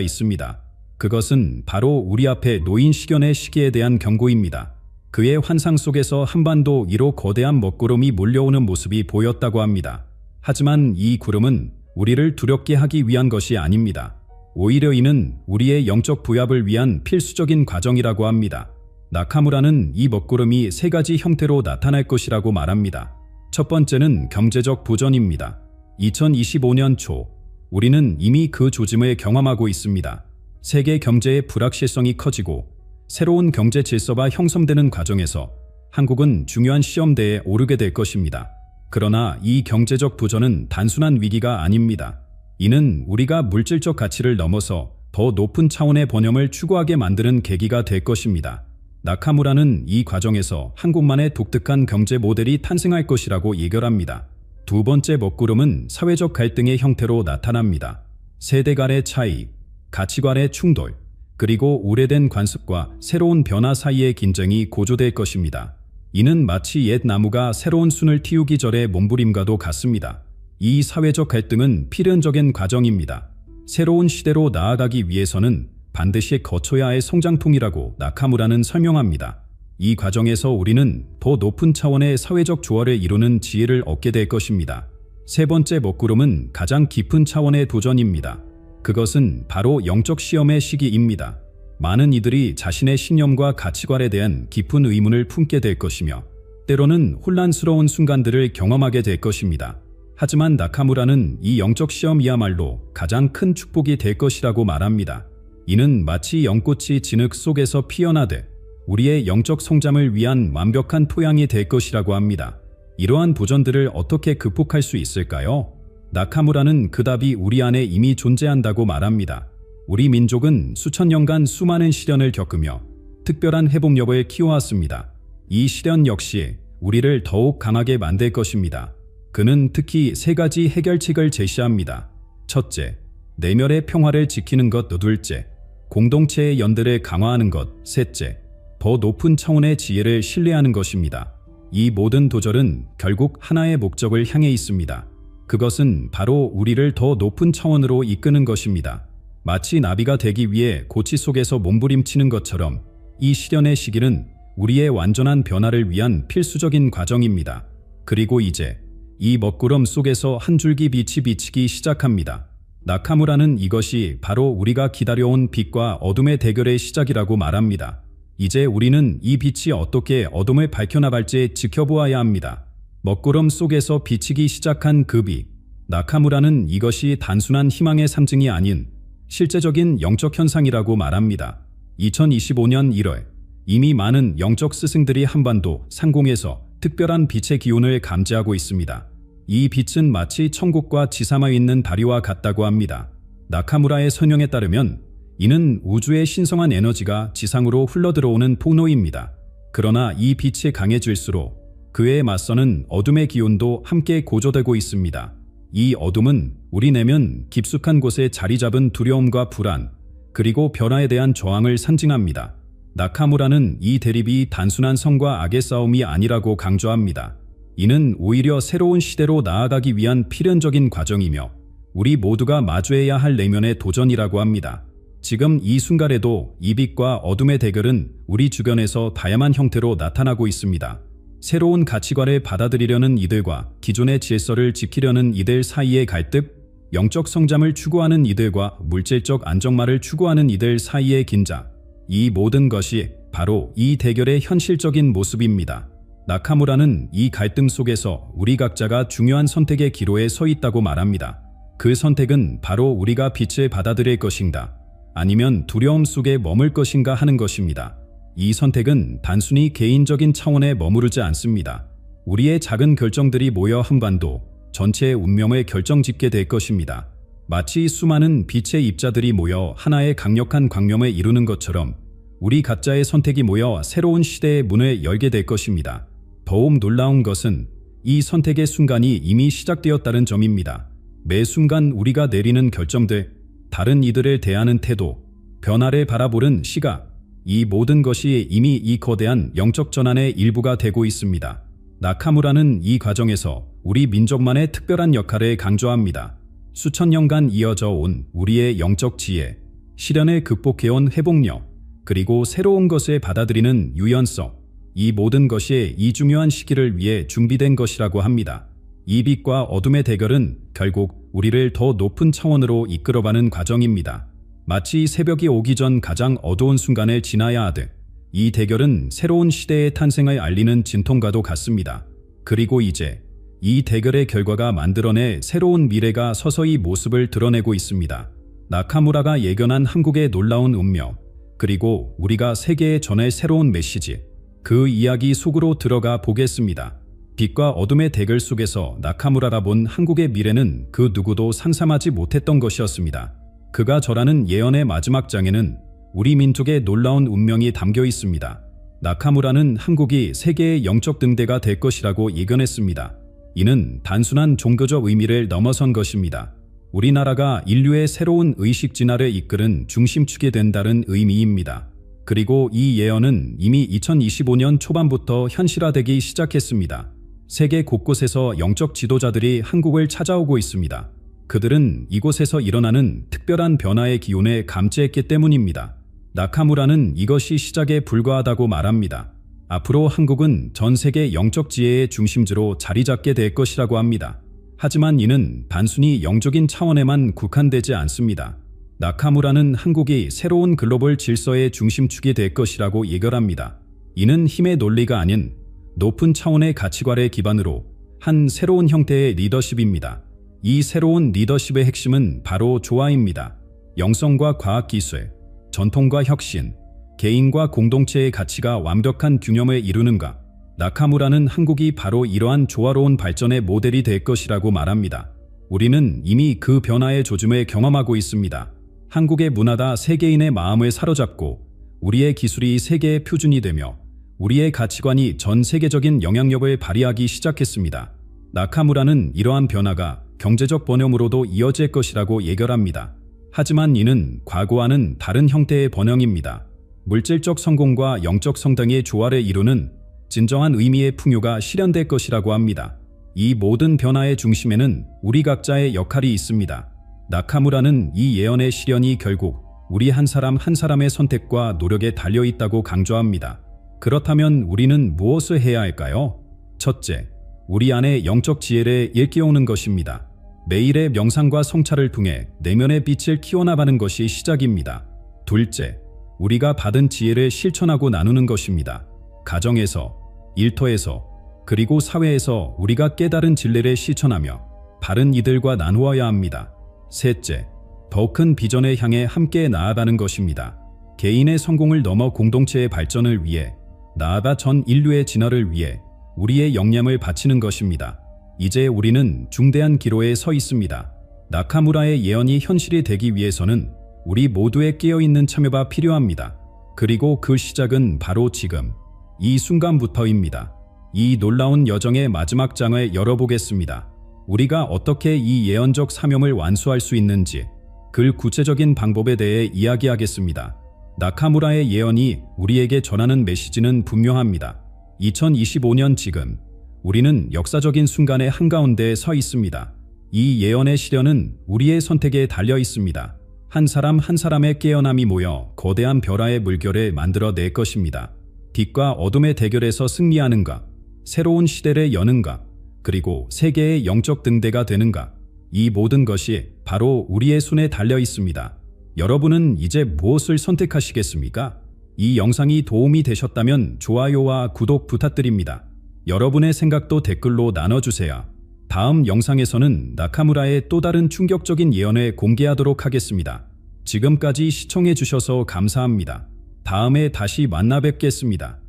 있습니다. 그것은 바로 우리 앞에 놓인 시련의 시기에 대한 경고입니다. 그의 환상 속에서 한반도 위로 거대한 먹구름이 몰려오는 모습이 보였다고 합니다. 하지만 이 구름은 우리를 두렵게 하기 위한 것이 아닙니다. 오히려 이는 우리의 영적 부합을 위한 필수적인 과정이라고 합니다. 나카무라는 이 먹구름이 세 가지 형태로 나타날 것이라고 말합니다. 첫 번째는 경제적 부전입니다. 2025년 초, 우리는 이미 그 조짐을 경험하고 있습니다. 세계 경제의 불확실성이 커지고 새로운 경제 질서가 형성되는 과정에서 한국은 중요한 시험대에 오르게 될 것입니다. 그러나 이 경제적 부전은 단순한 위기가 아닙니다. 이는 우리가 물질적 가치를 넘어서 더 높은 차원의 번영을 추구하게 만드는 계기가 될 것입니다. 나카무라는 이 과정에서 한국만의 독특한 경제 모델이 탄생할 것이라고 예견합니다. 두 번째 먹구름은 사회적 갈등의 형태로 나타납니다. 세대 간의 차이, 가치관의 충돌, 그리고 오래된 관습과 새로운 변화 사이의 긴장이 고조될 것입니다. 이는 마치 옛 나무가 새로운 순을 틔우기 전의 몸부림과도 같습니다. 이 사회적 갈등은 필연적인 과정입니다. 새로운 시대로 나아가기 위해서는 반드시 거쳐야 할 성장통이라고 나카무라는 설명합니다. 이 과정에서 우리는 더 높은 차원의 사회적 조화를 이루는 지혜를 얻게 될 것입니다. 세 번째 먹구름은 가장 깊은 차원의 도전입니다. 그것은 바로 영적 시험의 시기입니다. 많은 이들이 자신의 신념과 가치관에 대한 깊은 의문을 품게 될 것이며 때로는 혼란스러운 순간들을 경험하게 될 것입니다. 하지만 나카무라는 이 영적 시험이야말로 가장 큰 축복이 될 것이라고 말합니다. 이는 마치 연꽃이 진흙 속에서 피어나듯 우리의 영적 성장을 위한 완벽한 토양이 될 것이라고 합니다. 이러한 도전들을 어떻게 극복할 수 있을까요? 나카무라는 그 답이 우리 안에 이미 존재한다고 말합니다. 우리 민족은 수천 년간 수많은 시련을 겪으며 특별한 회복력을 키워왔습니다. 이 시련 역시 우리를 더욱 강하게 만들 것입니다. 그는 특히 세 가지 해결책을 제시합니다. 첫째, 내면의 평화를 지키는 것. 둘째, 공동체의 연대를 강화하는 것. 셋째, 더 높은 차원의 지혜를 신뢰하는 것입니다. 이 모든 도전은 결국 하나의 목적을 향해 있습니다. 그것은 바로 우리를 더 높은 차원으로 이끄는 것입니다. 마치 나비가 되기 위해 고치 속에서 몸부림치는 것처럼 이 시련의 시기는 우리의 완전한 변화를 위한 필수적인 과정입니다. 그리고 이제 이 먹구름 속에서 한 줄기 빛이 비치기 시작합니다. 나카무라는 이것이 바로 우리가 기다려온 빛과 어둠의 대결의 시작이라고 말합니다. 이제 우리는 이 빛이 어떻게 어둠을 밝혀나갈지 지켜보아야 합니다. 먹구름 속에서 비치기 시작한 그 빛. 나카무라는 이것이 단순한 희망의 상징이 아닌 실제적인 영적 현상이라고 말합니다. 2025년 1월 이미 많은 영적 스승들이 한반도 상공에서 특별한 빛의 기운을 감지하고 있습니다. 이 빛은 마치 천국과 지상에 있는 다리와 같다고 합니다. 나카무라의 설명에 따르면 이는 우주의 신성한 에너지가 지상으로 흘러들어오는 폭로입니다. 그러나 이 빛이 강해질수록 그에 맞서는 어둠의 기운도 함께 고조되고 있습니다. 이 어둠은 우리 내면 깊숙한 곳에 자리 잡은 두려움과 불안, 그리고 변화에 대한 저항을 상징합니다. 나카무라는 이 대립이 단순한 성과 악의 싸움이 아니라고 강조합니다. 이는 오히려 새로운 시대로 나아가기 위한 필연적인 과정이며 우리 모두가 마주해야 할 내면의 도전이라고 합니다. 지금 이 순간에도 이 빛과 어둠의 대결은 우리 주변에서 다양한 형태로 나타나고 있습니다. 새로운 가치관을 받아들이려는 이들과 기존의 질서를 지키려는 이들 사이의 갈등, 영적 성장을 추구하는 이들과 물질적 안정만을 추구하는 이들 사이의 긴장, 이 모든 것이 바로 이 대결의 현실적인 모습입니다. 나카무라는 이 갈등 속에서 우리 각자가 중요한 선택의 기로에 서 있다고 말합니다. 그 선택은 바로 우리가 빛을 받아들일 것인가, 아니면 두려움 속에 머물 것인가 하는 것입니다. 이 선택은 단순히 개인적인 차원에 머무르지 않습니다. 우리의 작은 결정들이 모여 한반도 전체의 운명을 결정짓게 될 것입니다. 마치 수많은 빛의 입자들이 모여 하나의 강력한 광명을 이루는 것처럼 우리 각자의 선택이 모여 새로운 시대의 문을 열게 될 것입니다. 더욱 놀라운 것은 이 선택의 순간이 이미 시작되었다는 점입니다. 매 순간 우리가 내리는 결정들, 다른 이들을 대하는 태도, 변화를 바라보는 시각, 이 모든 것이 이미 이 거대한 영적 전환의 일부가 되고 있습니다. 나카무라는 이 과정에서 우리 민족만의 특별한 역할을 강조합니다. 수천 년간 이어져 온 우리의 영적 지혜, 시련을 극복해온 회복력, 그리고 새로운 것을 받아들이는 유연성, 이 모든 것이 이 중요한 시기를 위해 준비된 것이라고 합니다. 이 빛과 어둠의 대결은 결국 우리를 더 높은 차원으로 이끌어가는 과정입니다. 마치 새벽이 오기 전 가장 어두운 순간을 지나야 하듯 이 대결은 새로운 시대의 탄생을 알리는 진통과도 같습니다. 그리고 이제 이 대결의 결과가 만들어낼 새로운 미래가 서서히 모습을 드러내고 있습니다. 나카무라가 예견한 한국의 놀라운 운명, 그리고 우리가 세계에 전할 새로운 메시지, 그 이야기 속으로 들어가 보겠습니다. 빛과 어둠의 대결 속에서 나카무라가 본 한국의 미래는 그 누구도 상상하지 못했던 것이었습니다. 그가 절하는 예언의 마지막 장에는 우리 민족의 놀라운 운명이 담겨 있습니다. 나카무라는 한국이 세계의 영적 등대가 될 것이라고 예견했습니다. 이는 단순한 종교적 의미를 넘어선 것입니다. 우리나라가 인류의 새로운 의식 진화를 이끄는 중심축이 된다는 의미입니다. 그리고 이 예언은 이미 2025년 초반부터 현실화되기 시작했습니다. 세계 곳곳에서 영적 지도자들이 한국을 찾아오고 있습니다. 그들은 이곳에서 일어나는 특별한 변화의 기운에 감지했기 때문입니다. 나카무라는 이것이 시작에 불과하다고 말합니다. 앞으로 한국은 전 세계 영적 지혜의 중심지로 자리 잡게 될 것이라고 합니다. 하지만 이는 단순히 영적인 차원에만 국한되지 않습니다. 나카무라는 한국이 새로운 글로벌 질서의 중심축이 될 것이라고 예견합니다. 이는 힘의 논리가 아닌 높은 차원의 가치관의 기반으로 한 새로운 형태의 리더십입니다. 이 새로운 리더십의 핵심은 바로 조화입니다. 영성과 과학기술, 전통과 혁신, 개인과 공동체의 가치가 완벽한 균형을 이루는가. 나카무라는 한국이 바로 이러한 조화로운 발전의 모델이 될 것이라고 말합니다. 우리는 이미 그 변화의 조짐을 경험하고 있습니다. 한국의 문화가 세계인의 마음을 사로잡고 우리의 기술이 세계의 표준이 되며 우리의 가치관이 전 세계적인 영향력을 발휘하기 시작했습니다. 나카무라는 이러한 변화가 경제적 번영으로도 이어질 것이라고 예견합니다. 하지만 이는 과거와는 다른 형태의 번영입니다. 물질적 성공과 영적 성장의 조화를 이루는 진정한 의미의 풍요가 실현될 것이라고 합니다. 이 모든 변화의 중심에는 우리 각자의 역할이 있습니다. 나카무라는 이 예언의 실현이 결국 우리 한 사람 한 사람의 선택과 노력에 달려 있다고 강조합니다. 그렇다면 우리는 무엇을 해야 할까요? 첫째, 우리 안에 영적 지혜를 일깨우는 것입니다. 매일의 명상과 성찰을 통해 내면의 빛을 키워나가는 것이 시작입니다. 둘째, 우리가 받은 지혜를 실천하고 나누는 것입니다. 가정에서, 일터에서, 그리고 사회에서 우리가 깨달은 진리를 실천하며 바른 이들과 나누어야 합니다. 셋째, 더 큰 비전을 향해 함께 나아가는 것입니다. 개인의 성공을 넘어 공동체의 발전을 위해, 나아가 전 인류의 진화를 위해 우리의 역량을 바치는 것입니다. 이제 우리는 중대한 기로에 서 있습니다. 나카무라의 예언이 현실이 되기 위해서는 우리 모두의 깨어있는 참여가 필요합니다. 그리고 그 시작은 바로 지금, 이 순간부터입니다. 이 놀라운 여정의 마지막 장을 열어보겠습니다. 우리가 어떻게 이 예언적 사명을 완수할 수 있는지, 그 구체적인 방법에 대해 이야기하겠습니다. 나카무라의 예언이 우리에게 전하는 메시지는 분명합니다. 2025년 지금, 우리는 역사적인 순간의 한가운데에 서 있습니다. 이 예언의 실현은 우리의 선택에 달려 있습니다. 한 사람 한 사람의 깨어남이 모여 거대한 벼라의 물결을 만들어낼 것입니다. 빛과 어둠의 대결에서 승리하는가, 새로운 시대를 여는가, 그리고 세계의 영적 등대가 되는가, 이 모든 것이 바로 우리의 손에 달려 있습니다. 여러분은 이제 무엇을 선택하시겠습니까? 이 영상이 도움이 되셨다면 좋아요와 구독 부탁드립니다. 여러분의 생각도 댓글로 나눠주세요. 다음 영상에서는 나카무라의 또 다른 충격적인 예언을 공개하도록 하겠습니다. 지금까지 시청해주셔서 감사합니다. 다음에 다시 만나 뵙겠습니다.